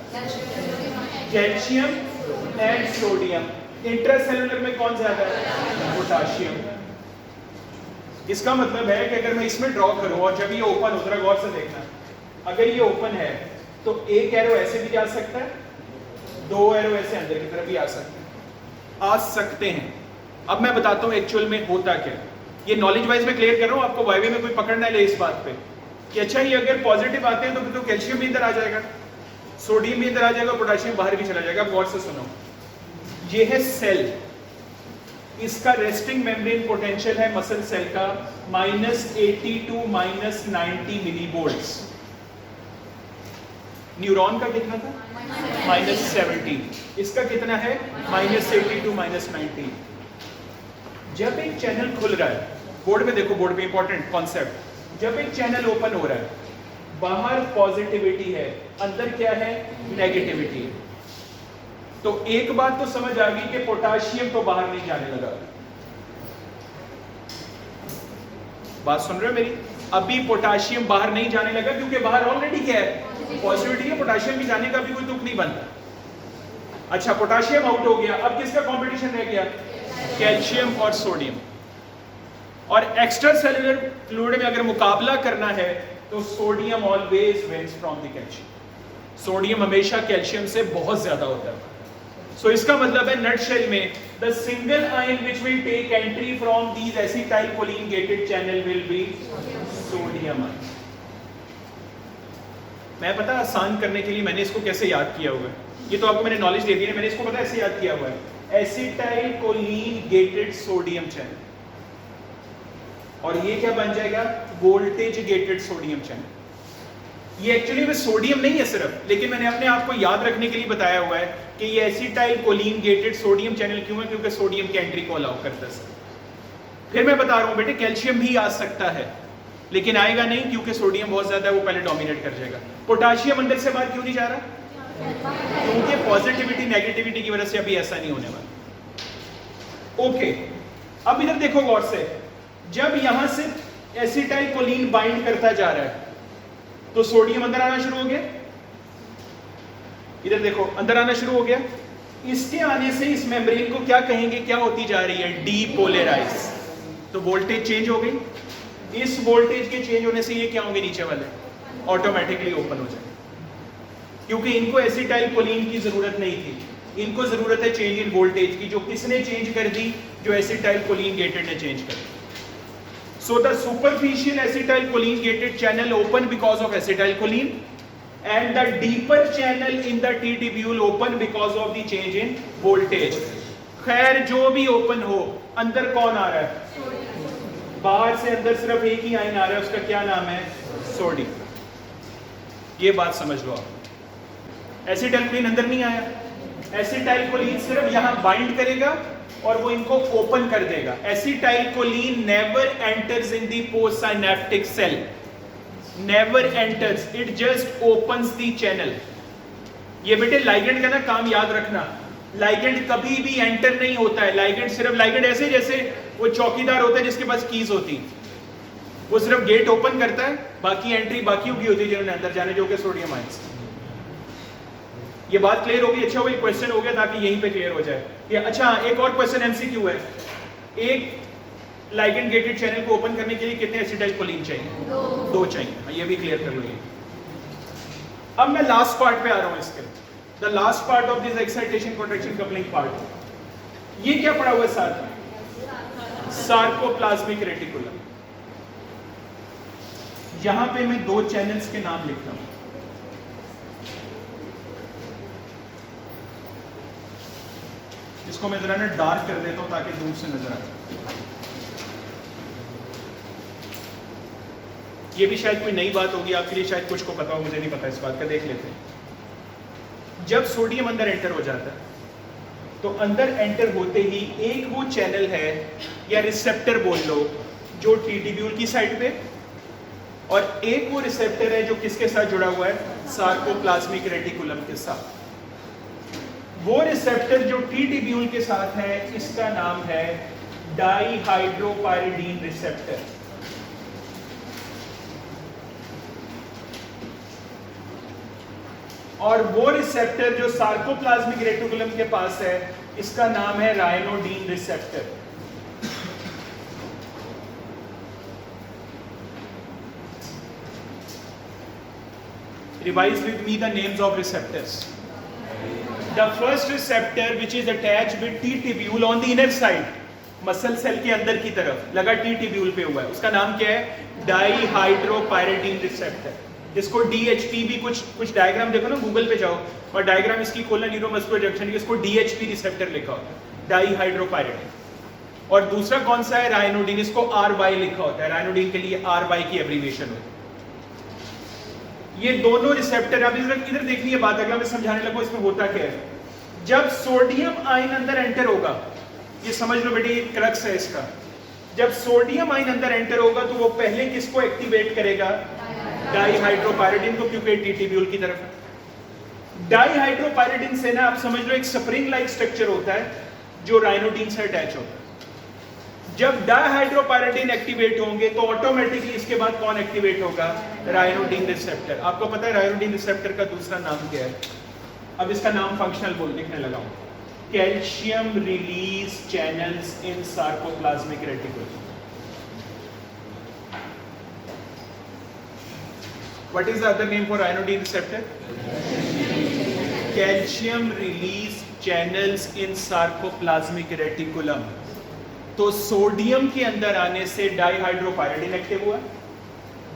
Calcium and sodium. Intra cellular में कौन ज्यादा है? पोटेशियम। इसका मतलब है कि अगर मैं इसमें ड्रॉ करूं और जब ये ओपन हो, जरा गौर से देखना, अगर ये ओपन है तो एक एरो ऐसे भी जा सकता है, 2 एरो ऐसे अंदर की तरफ भी आ सकते हैं। अब मैं बताता हूं एक्चुअल में होता क्या। ये नॉलेज वाइज में क्लियर कर रहा हूं, आपको वाईवे में कोई पकड़ ना ले इस बात पे कि अच्छा ये अगर पॉजिटिव आते हैं तो कैल्शियम भी इधर आ जाएगा, सोडियम भी इधर आ जाएगा, पोटेशियम बाहर भी चला जाएगा। अब गौर से सुनो, ये है सेल, इसका रेस्टिंग मेम्ब्रेन पोटेंशियल है मसल सेल का -80 टू -90 मिलीवोल्ट्स। न्यूरॉन का कितना था? -70। इसका कितना है? -80 टू -90। जब एक चैनल खुल रहा है, बोर्ड में देखो, बोर्ड में इंपॉर्टेंट कॉन्सेप्ट, जब एक चैनल ओपन हो रहा है, बाहर पॉजिटिविटी है, अंदर क्या है? नेगेटिविटी है। तो एक बात तो समझ आ गई कि पोटेशियम तो बाहर नहीं जाने लगा। बात सुन रहे हो मेरी? अभी पोटेशियम बाहर नहीं जाने लगा क्योंकि बाहर ऑलरेडी क्या है? पॉजिटिविटी है। पोटेशियम की जाने का भी कोई तुक नहीं बनता। अच्छा, पोटेशियम आउट हो गया, अब किसका कंपटीशन रह गया? कैल्शियम और सोडियम। और एक्स्ट्रा सेलुलर फ्लूइड में अगर मुकाबला करना है तो sodium always wins from the calcium. Sodium हमेशा कैल्शियम से बहुत ज्यादा होता है। सो इसका मतलब है नटशेल में, the single ion which will take entry from these acetyl choline gated channel will be sodium ion. मैं पता आसान करने के लिए मैंने इसको कैसे याद किया हुआ है, ये तो आपको मैंने नॉलेज दे दी है, मैंने इसको पता ऐसे याद किया हुआ है, acetyl choline gated sodium channel. और ये क्या बन जाएगा? Voltage gated sodium channel. ये एक्चुअली में सोडियम नहीं है सिर्फ, लेकिन मैंने अपने आप को याद रखने के लिए बताया हुआ है कि ये acetyl choline gated sodium channel क्यों है, क्योंकि सोडियम की एंट्री को अलाउ करता है। फिर मैं बता रहा हूँ बेटे, कैल्शियम भी आ सकता है लेकिन आएगा नहीं, क्योंकि सोडियम बहुत ज्यादा है, वो पहले डोमिनेट कर जाएगा। पोटाशियम अंदर से बाहर क्यों नहीं जा रहा? क्योंकि पॉजिटिविटी नेगेटिविटी की वजह से अभी ऐसा नहीं होने वाला। ओके, अब इधर देखो गौर से, जब यहां से एसिटाइल कोलिन बाइंड करता जा रहा है तो सोडियम अंदर आना शुरू हो गया। इधर देखो, अंदर आना शुरू हो गया। इसके आने से इस मेम्ब्रेन को क्या कहेंगे, क्या होती जा रही है? डीपोलराइज। तो वोल्टेज चेंज हो गई। इस वोल्टेज के चेंज होने से ये क्या होंगे, नीचे वाले ऑटोमेटिकली ओपन हो जाएंगे, क्योंकि इनको एसिटाइल कोलिन की जरूरत नहीं थी, इनको जरूरत है चेंज इन वोल्टेज की, जो किसने चेंज कर दी? जो एसिटाइल कोलिन गेटेड ने चेंज कर दी। So the superficial acetylcholine gated channel open because of acetylcholine, and the deeper channel in the T tubule open because of the change in voltage. खैर जो भी ओपन हो, अंदर कौन आ रहा है? बाहर से अंदर सिर्फ एक ही आयन आ रहा है, उसका क्या नाम है? सोडियम। ये बात समझ लो आप। एसिटाइलकोलिन अंदर नहीं आया, एसिटाइलकोलिन सिर्फ यहां बाइंड करेगा और वो इनको ओपन कर देगा। Acetylcholine never enters in the postsynaptic cell, never enters, it just opens the channel. ये बेटे लाइगेंड का ना काम याद रखना, लाइगेंड कभी भी एंटर नहीं होता है। लाइगेंड सिर्फ, लाइगेंड ऐसे जैसे वो चौकीदार होता है जिसके पास कीज होती, वो सिर्फ गेट ओपन करता है, बाकी एंट्री बाकियों की होती है जिन्होंने अंदर जाने, जो कि सोडियम आयंस। ये बात क्लियर होगी? अच्छा वो एक क्वेश्चन हो गया ताकि यहीं पे क्लियर हो जाए। ये अच्छा, एक और क्वेश्चन एमसीक्यू है, एक लाइगेंड गेटेड चैनल को ओपन करने के लिए कितने एसिटाइलकोलिन चाहिए? दो चाहिए। ये भी क्लियर कर लो। अब मैं लास्ट पार्ट पे आ रहा हूं इसके, the last part of this excitation contraction coupling part. ये क्या पड़ा हुआ है साथ में? Sarcoplasmic reticulum. यहां पे मैं दो चैनल्स के नाम लिख रहा हूं। इसको मैं जरा ना डार्क कर देता हूं ताकि दूर से नजर आए। ये भी शायद कोई नई बात होगी आपके लिए, शायद कुछ को पता हो, मुझे नहीं पता इस बात का। देख लेते हैं। जब सोडियम अंदर एंटर हो जाता है तो अंदर एंटर होते ही एक वो चैनल है या रिसेप्टर बोल लो जो टी ट्यूब्यूल की साइड पे, और एक वो रिसेप्टर है जो किसके साथ जुड़ा हुआ है? सार्कोप्लाज्मिक रेटिकुलम के साथ। वो रिसेप्टर जो टी ट्यूब्यूल के साथ है, इसका नाम है डाईहाइड्रोपाइरिडीन रिसेप्टर। और वो रिसेप्टर जो सार्कोप्लाज्मिक रेटिकुलम के पास है, इसका नाम है रायनोडीन receptor. Revise with me the names of receptors. The first receptor which is attached with T tubule on the inner side, muscle cell के अंदर की तरफ लगा T tubule पे हुआ है, उसका नाम क्या है? डाईहाइड्रोपाइरिडीन रिसेप्टर। इसको DHP भी, कुछ डायग्राम देखो ना, गूगल पे जाओ और डायग्राम इसकी खोलना, न्यूरोमस्कुलर जंक्शन की, इसको DHP रिसेप्टर लिखा होता है, डाईहाइड्रोपाइरिडीन। और दूसरा कौन सा है? रायनोडीन, इसको RY लिखा होता है, रायनोडीन के लिए RY की एब्रीविएशन होती है। ये दोनों रिसेप्टर, अब इधर देखनी है बात, अगला मैं समझाने लगूं इसमें होता क्या है। जब सोडियम आयन अंदर एंटर होगा, ये समझ लो बेटे, ये क्रक्स है इसका। जब सोडियम आयन अंदर एंटर होगा तो वो पहले किसको एक्टिवेट करेगा? डाईहाइड्रोपाइरिडीन को, क्योंकि टी ट्यूब्यूल की तरफ है। डाईहाइड्रोपाइरिडीन से ना आप समझ लो एक स्प्रिंग लाइक स्ट्रक्चर होता है जो रायनोडीन से अटैच होता है। जब डाईहाइड्रोपाइरिडीन एक्टिवेट होंगे तो ऑटोमेटिकली इसके बाद कौन एक्टिवेट होगा? रायनोडीन रिसेप्टर। आपको पता है रायनोडीन रिसेप्टर का दूसरा नाम क्या है? अब इसका नाम फंक्शनल बोल लिखने लगा हूं, calcium release channels in sarcoplasmic reticulum. What is the other name for ryanodine receptor? Calcium release channels in sarcoplasmic reticulum. तो सोडियम के अंदर आने से डाईहाइड्रोपाइरिडीन एक्टिव हुआ,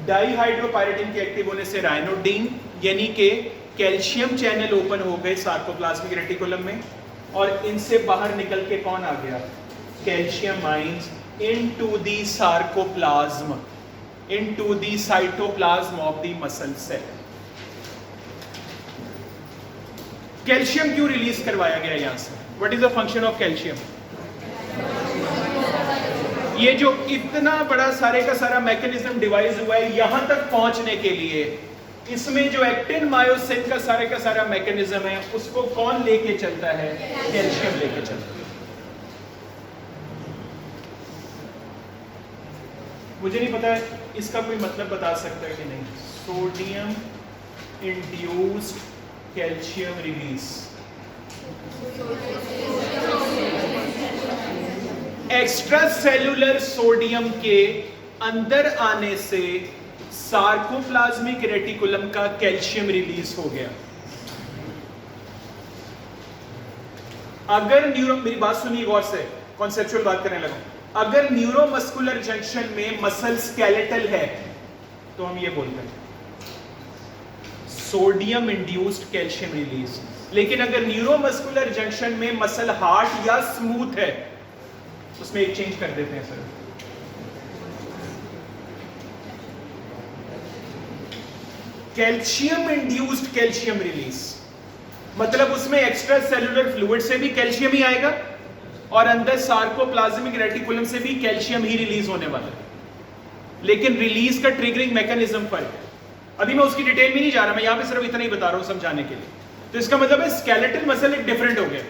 डाईहाइड्रोपाइरिडीन के एक्टिव होने से रायनोडीन यानी कि कैल्शियम चैनल ओपन हो गए सार्कोप्लाज्मिक रेटिकुलम में, और इनसे बाहर निकल के कौन आ गया? Calcium ions into the sarcoplasm, into the cytoplasm of the muscle cell. Calcium क्यों रिलीज करवाया गया यहां से? What is the function of calcium? ये जो इतना बड़ा सारे का सारा मैकेनिज्म डिवाइस हुआ है यहां तक पहुंचने के लिए, इसमें जो एक्टिन मायोसिन का सारा मैकेनिज्म है उसको कौन लेके चलता है? कैल्शियम लेके चलता है। मुझे नहीं पता इसका कोई मतलब बता सकता है कि नहीं। Sodium induced calcium release, extra cellular sodium के अंदर आने से सार्कोप्लाज्मिक रेटिकुलम का कैल्शियम रिलीज हो गया। अगर मेरी बात सुनिए गौर से, कॉन्सेप्चुअल बात करने लगा। अगर न्यूरोमस्कुलर जंक्शन में मसल स्केलेटल है तो हम ये बोलते हैं सोडियम इंड्यूस्ड कैल्शियम रिलीज। लेकिन अगर न्यूरोमस्कुलर जंक्शन में मसल हार्ड या स्मूथ है, उसमें एक चेंज कर देते हैं sir. Calcium induced calcium release मतलब उसमें एक्स्ट्रा सेलुलर फ्लूइड से भी कैल्शियम ही आएगा और अंदर सार्कोप्लाज्मिक रेटिकुलम से भी कैल्शियम ही रिलीज होने वाला है। लेकिन रिलीज का ट्रिगरिंग मैकेनिज्म फर्क है। अभी मैं उसकी डिटेल में नहीं जा रहा, मैं यहां पे सिर्फ इतना ही बता रहा हूं समझाने के लिए। तो इसका मतलब है स्केलेटल मसल एक डिफरेंट हो गया,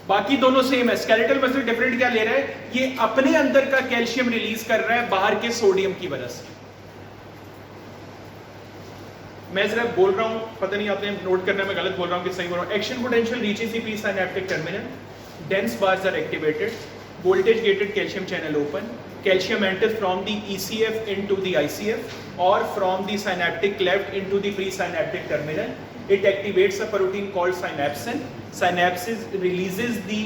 बाकी दोनों सेम है। स्केलेटल मसल डिफरेंट क्या ले रहा है? ये अपने अंदर का कैल्शियम रिलीज कर रहा है बाहर के सोडियम की वजह से। मैं जरा बोल रहा हूं, पता नहीं आपने नोट करना, मैं गलत बोल रहा हूं कि सही बोल रहा हूं। Action potential reaches the presynaptic terminal, dense bars are activated, voltage gated calcium channel open, calcium enters from the ECF into the ICF or from the synaptic cleft into the presynaptic terminal. It activates a protein called synapsin. Synapsis releases the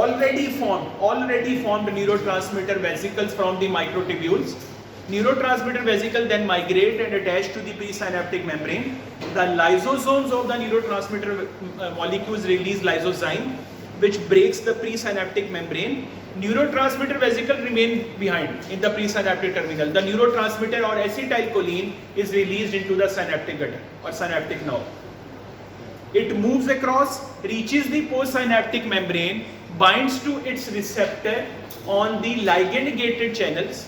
already formed neurotransmitter vesicles from the microtubules. Neurotransmitter vesicle then migrate and attach to the presynaptic membrane. The lysosomes of the neurotransmitter molecules release lysozyme, which breaks the presynaptic membrane. Neurotransmitter vesicle remain behind in the presynaptic terminal. The neurotransmitter or acetylcholine is released into the synaptic gutter or synaptic nerve. It moves across, reaches the postsynaptic membrane, binds to its receptor on the ligand-gated channels.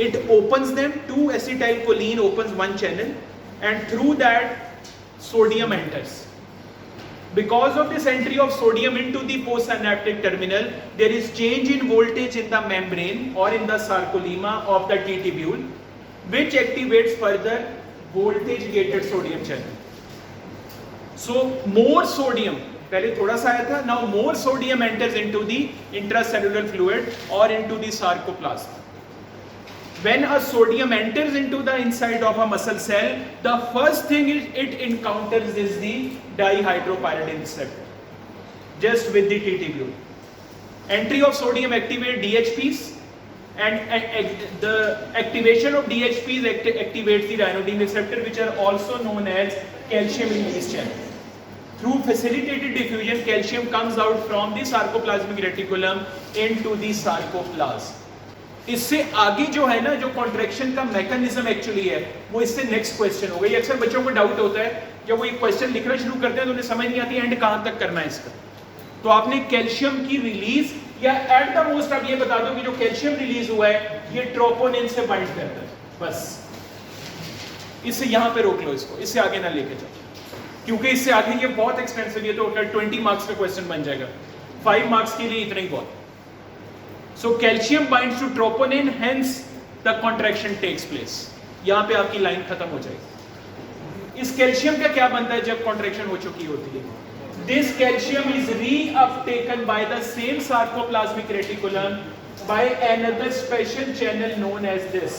It opens them. 2 acetylcholine opens one channel, and through that sodium enters. Because of this entry of sodium into the postsynaptic terminal, there is change in voltage in the membrane or in the sarcolemma of the T-tubule, which activates further voltage-gated sodium channel. So more sodium, पहले थोड़ा सा आया था, now more sodium enters into the intracellular fluid or into the sarcoplasm. When a sodium enters into the inside of a muscle cell, the first thing it encounters is the dihydropyridine receptor, just with the T-tubule. Entry of sodium activates DHPs, and the activation of DHPs activates the ryanodine receptor, which are also known as calcium release channel. Through facilitated diffusion, calcium comes out from the sarcoplasmic reticulum into the sarcoplasm. इससे आगे जो है ना, जो contraction का mechanism actually है, वो इससे नेक्स्ट क्वेश्चन होगा। ये अक्सर बच्चों को डाउट होता है, जब वो एक क्वेश्चन लिखना शुरू करते हैं तो उन्हें समझ नहीं आती एंड कहां तक करना है इसका। तो आपने कैल्शियम की रिलीज या एट द मोस्ट आप ये बता दो कि जो कैल्शियम रिलीज हुआ है ये ट्रोपोनिन से बाइंड करता है, बस। इससे यहां पे रोक लो इसको, इससे आगे ना लेके जाओ, क्योंकि इससे आगे ये बहुत एक्सपेंसिव है। तो 20 मार्क्स का क्वेश्चन बन जाएगा, 5 मार्क्स के लिए इतना ही बहुत। So calcium binds to troponin, hence the contraction takes place. यहाँ पे आपकी लाइन खत्म हो जाएगी। इस कैल्शियम का क्या बनता है जब कॉन्ट्रैक्शन हो चुकी होती है? This calcium is reuptaken by the same sarcoplasmic reticulum by another special channel known as this.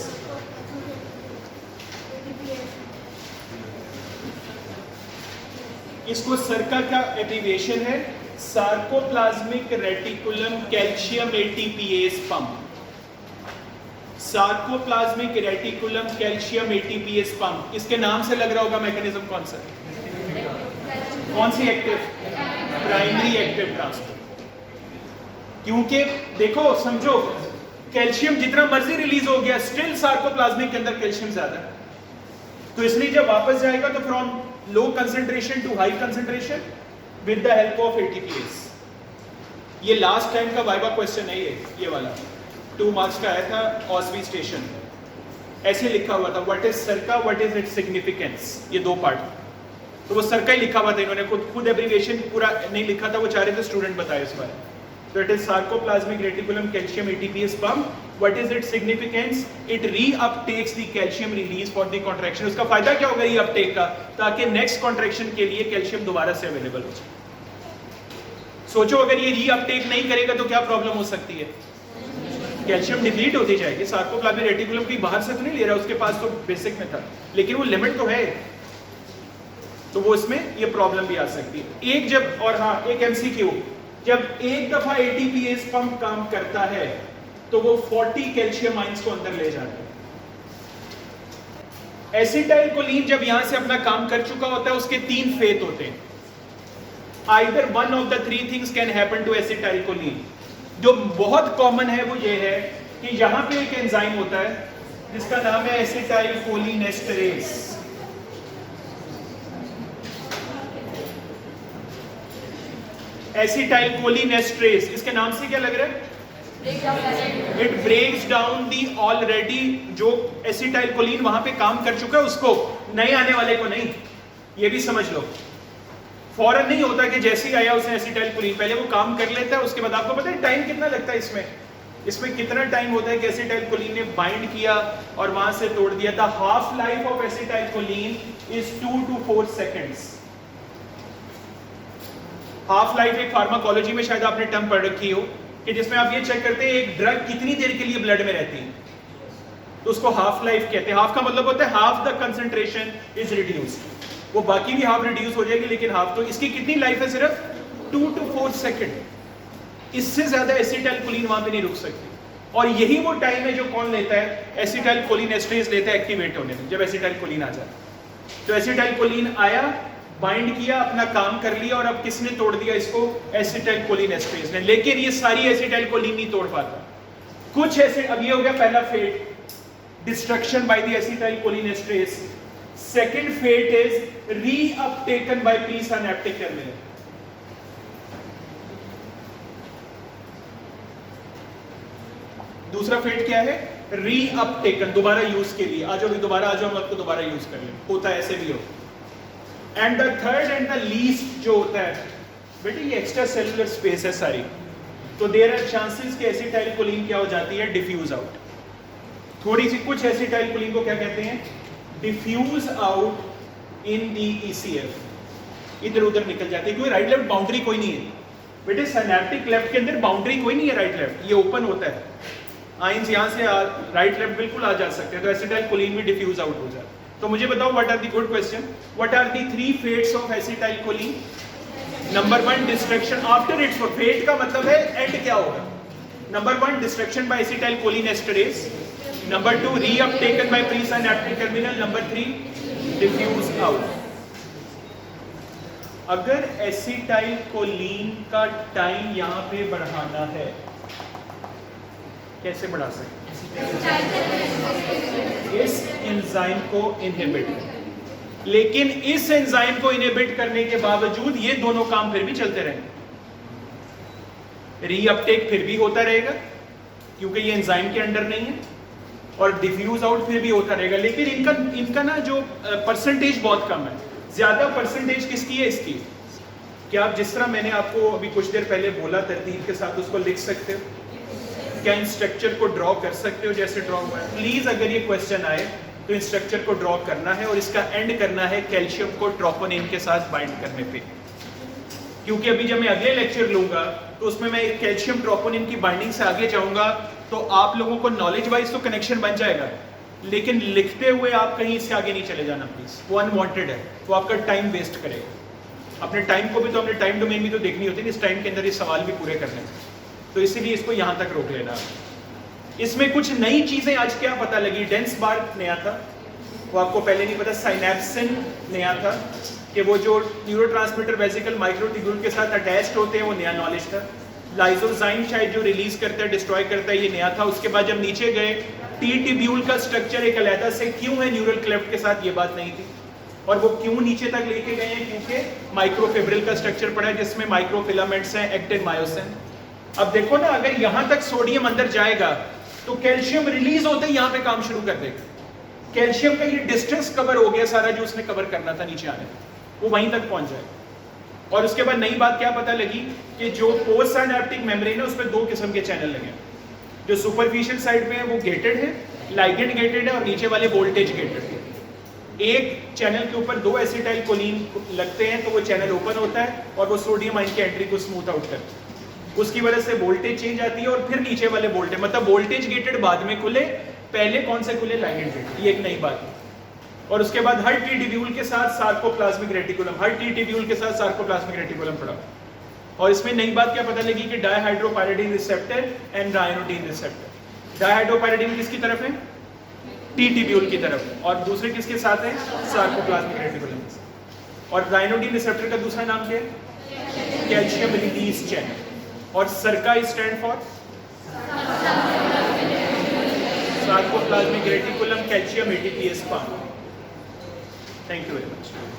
इसको सर्का का एब्रिविएशन है, sarcoplasmic reticulum calcium ATPase pump. Sarcoplasmic reticulum calcium ATPase pump, इसके नाम से लग रहा होगा मैकेनिज्म कौन सा? कौन सी एक्टिव? Primary active transport. क्योंकि देखो समझो, कैल्शियम जितना मर्जी रिलीज हो गया, स्टिल सार्कोप्लाज्मिक के अंदर कैल्शियम ज्यादा है, तो इसलिए जब वापस जाएगा तो from low concentration to high concentration, with the help of ATPase. ये लास्ट टाइम का वाइवा क्वेश्चन है, ये वाला 2 मार्क्स का आया था ऑसवी स्टेशन। ऐसे लिखा हुआ था व्हाट इज सरका, व्हाट इज इट्स सिग्निफिकेंस, ये 2 पार्ट। तो वो सरका ही लिखा हुआ था, इन्होंने खुद एब्रीविएशन पूरा नहीं लिखा था, वो चाह रहे थे स्टूडेंट बताए इस बारे। तो it is sarcoplasmic reticulum calcium ATPase pump, what is its significance, it reuptakes the calcium release for the contraction. उसका फायदा क्या होगा रीअपटेक का, ताकि नेक्स्ट कॉन्ट्रैक्शन के लिए कैल्शियम दोबारा से अवेलेबल हो जाए। सोचो अगर ये रीअपटेक नहीं करेगा तो क्या प्रॉब्लम हो सकती है, कैल्शियम डिप्लीट होती जाएगी। सार्कोप्लाज्मिक रेटिकुलम की बाहर से तो नहीं ले रहा, उसके पास तो बेसिक में था, लेकिन वो लिमिट तो है, तो वो इसमें ये प्रॉब्लम भी आ सकती है। एक जब, और हाँ एक MCQ, जब एक दफा ATPase पंप काम करता है तो वो 40 कैल्शियम आयंस को अंदर ले जाता है। एसिटाइल कोलिन जब यहां से अपना काम कर चुका होता है, उसके 3 फेट होते हैं। Either one of the 3 things can happen to acetylcholine. जो बहुत कॉमन है वो ये है कि यहाँ पे एक एंजाइम होता है जिसका नाम है एसिटाइलकोलिनेस्टरेज। एसिटाइलकोलिनेस्टरेज, इसके नाम से क्या लग रहा है, it breaks down the already, जो एसिटाइलकोलिन वहां पे काम कर चुका है उसको, नए आने वाले को नहीं। ये भी समझ लो, फौरन नहीं होता कि जैसे ही आया उसने एसिटाइलकोलिन, पहले वो काम कर लेता है, उसके बाद आपको पता है टाइम कितना लगता है इसमें कितना टाइम होता है कि एसिटाइलकोलिन ने बाइंड किया और वहां से तोड़ दिया। The half life of acetylcholine is 2 to 4 seconds। Half life एक फार्माकोलॉजी में शायद आपने टर्म पढ़ रखी हो, कि जिसमें आप ये चेक करते हैं एक ड्रग कितनी देर के लिए ब्लड में रहती है, तो उसको हाफ लाइफ कहते हैं। हाफ का मतलब होता है half the concentration is reduced, वो बाकी भी हाफ रिड्यूस हो जाएगी लेकिन हाफ, तो इसकी कितनी लाइफ है, सिर्फ 2 to 4 सेकंड। इससे ज्यादा एसिटाइलकोलिन वहां पे नहीं रुक सकती, और यही वो टाइम है जो कौन लेता है, एसिटाइलकोलिनेस्टरेज लेता है एक्टिवेट होने में, जब एसिटाइलकोलिन आ जाए। तो एसिटाइलकोलिन आया, बाइंड किया, अपना काम कर लिया, और अब किसने तोड़ दिया इसको, एसिटाइलकोलिनेस्टरेज ने। लेकिन ये सारी एसिटाइलकोलिन नहीं तोड़ पाता, कुछ ऐसे। अब ये हो गया पहला fate, destruction by the acetylcholinesterase. Second fate is reuptaken by presynaptic terminal. दूसरा फेट क्या है, रीअपटेकन, दोबारा यूज के लिए। आज अभी दोबारा आ जाओ, हम आपको दोबारा यूज कर लें, होता है ऐसे भी हो। And the third and the least जो होता है बेटे, ये एक्स्ट्रा सेलुलर स्पेस है सारी, तो देयर आर चांसेस कि एसिटाइलकोलिन क्या हो जाती है, डिफ्यूज आउट। थोड़ी सी कुछ एसिटाइलकोलिन को क्या कहते हैं, diffuse out in the ECF, इधर उधर निकल जाते हैं, क्योंकि राइट लेफ्ट बाउंड्री कोई नहीं है बेटे। सिनैप्टिक लेफ्ट के अंदर बाउंड्री कोई नहीं है, राइट लेफ्ट ये ओपन होता है, आयंस यहाँ से राइट लेफ्ट बिल्कुल आ जा सकते हैं, तो एसिटाइलकोलिन भी डिफ्यूज आउट हो जाए। तो मुझे बताओ, what are the good question, what are the 3 fates of acetylcholine. Number 1 destruction after its fate, का मतलब है एंड क्या होगा। Number 1 destruction by acetylcholinesterase, number 2 reuptaken by presynaptic terminal, number 3 diffuse out. अगर एसिटाइलकोलिन का टाइम यहां पे बढ़ाना है, कैसे बढ़ा सकते, इस एंजाइम को इनहिबिट। लेकिन इस एंजाइम को इनहिबिट करने के बावजूद ये दोनों काम फिर भी चलते रहेंगे, रीअपटेक फिर भी होता रहेगा क्योंकि ये एंजाइम के अंडर नहीं है, और डिफ्यूज आउट फिर भी होता रहेगा। लेकिन इनका ना जो परसेंटेज बहुत कम है, ज्यादा परसेंटेज किसकी है, इसकी। क्या आप जिस तरह मैंने आपको अभी कुछ देर पहले बोला तरतीब के साथ, उसको लिख सकते हो, क्या इन स्ट्रक्चर को ड्रॉ कर सकते हो जैसे ड्रॉ हुआ है। प्लीज अगर ये क्वेश्चन आए तो इन स्ट्रक्चर को ड्रॉ करना है, और इसका एंड करना है कैल्शियम को ट्रोपोनिन के साथ बाइंड करने पे, क्योंकि अभी जब मैं अगले लेक्चर लूंगा तो उसमें मैं कैल्शियम ट्रोपोनिन की बाइंडिंग से आगे जाऊंगा, तो आप लोगों को नॉलेज वाइज तो कनेक्शन बन जाएगा, लेकिन लिखते हुए आप कहीं इससे आगे नहीं चले जाना प्लीज, वो अनवांटेड है, वो आपका टाइम वेस्ट करेगा। अपने टाइम को भी तो, अपने टाइम डोमेन भी तो देखनी होती है, इस टाइम के अंदर ये सवाल भी पूरे करने हैं, तो इसीलिए इसको यहां तक रोक लेना। इसमें कुछ नई चीजें आज क्या पता लगी, डेंस बार नया था, वो आपको पहले नहीं पता, साइनेप्सिन नया था, कि वो जो न्यूरोट्रांसमीटर वेसिकल माइक्रोट्यूब्यूल के साथ अटैच्ड होते हैं, वो नया नॉलेज था। लाइसोजाइम शायद जो रिलीज करता है, डिस्ट्रॉय करता है, ये नया था। उसके बाद जब नीचे गए, टी ट्यूब्यूल का स्ट्रक्चर एक अलहदा से क्यों है न्यूरल क्लेफ्ट के साथ, ये बात नहीं थी। और वो क्यों नीचे तक लेके गए हैं? क्योंकि माइक्रोफिब्रिल का स्ट्रक्चर पड़ा है जिसमें माइक्रोफिलामेंट्स हैं, एक्टिन मायोसिन। अब देखो ना, अगर यहां तक सोडियम अंदर जाएगा तो कैल्शियम रिलीज होते ही यहां पे काम शुरू कर देगा। कैल्शियम का ये डिस्टेंस कवर हो गया सारा जो उसने कवर करना था नीचे आने, वो वहीं तक पहुंच जाएगा। और उसके बाद नई बात क्या पता लगी कि जो पोस्ट सिनैप्टिक मेम्ब्रेन है उसमें 2 किस्म के चैनल लगे हैं। जो सुपरफिशियल साइड पे है वो गेटेड है, लाइगेंड गेटेड है, और नीचे वाले वोल्टेज गेटेड है। एक चैनल के ऊपर 2 एसिटाइल कोलिन लगते हैं तो वो चैनल ओपन होता है और वो सोडियम आयन की एंट्री को स्मूथ आउट करता है। उसकी वजह से वोल्टेज चेंज आती है और फिर नीचे वाले वोल्टेज, मतलब वोल्टेज गेटेड बाद में खुले, पहले कौन से खुले? Ligand gated. ये एक नई बात है। और उसके बाद हर टी ट्यूब्यूल के साथ सार्कोप्लाज्मिक रेटिकुलम, हर टी ट्यूब्यूल के साथ सार्कोप्लाज्मिक रेटिकुलम पड़ा। और इसमें नई बात क्या पता लगी कि डायहाइड्रोपायरिडीन रिसेप्टर एंड रायनोडिन रिसेप्टर। डायहाइड्रोपायरिडीन किसकी तरफ है? टी ट्यूब्यूल की तरफ। और दूसरे किसके साथ है? सार्कोप्लाज्मिक रेटिकुलम के साथ। और रायनोडिन रिसेप्टर का दूसरा नाम क्या है? Calcium release channel. और सरका stand for sarcoplasmic reticulum calcium ATPase 5। Thank you very much.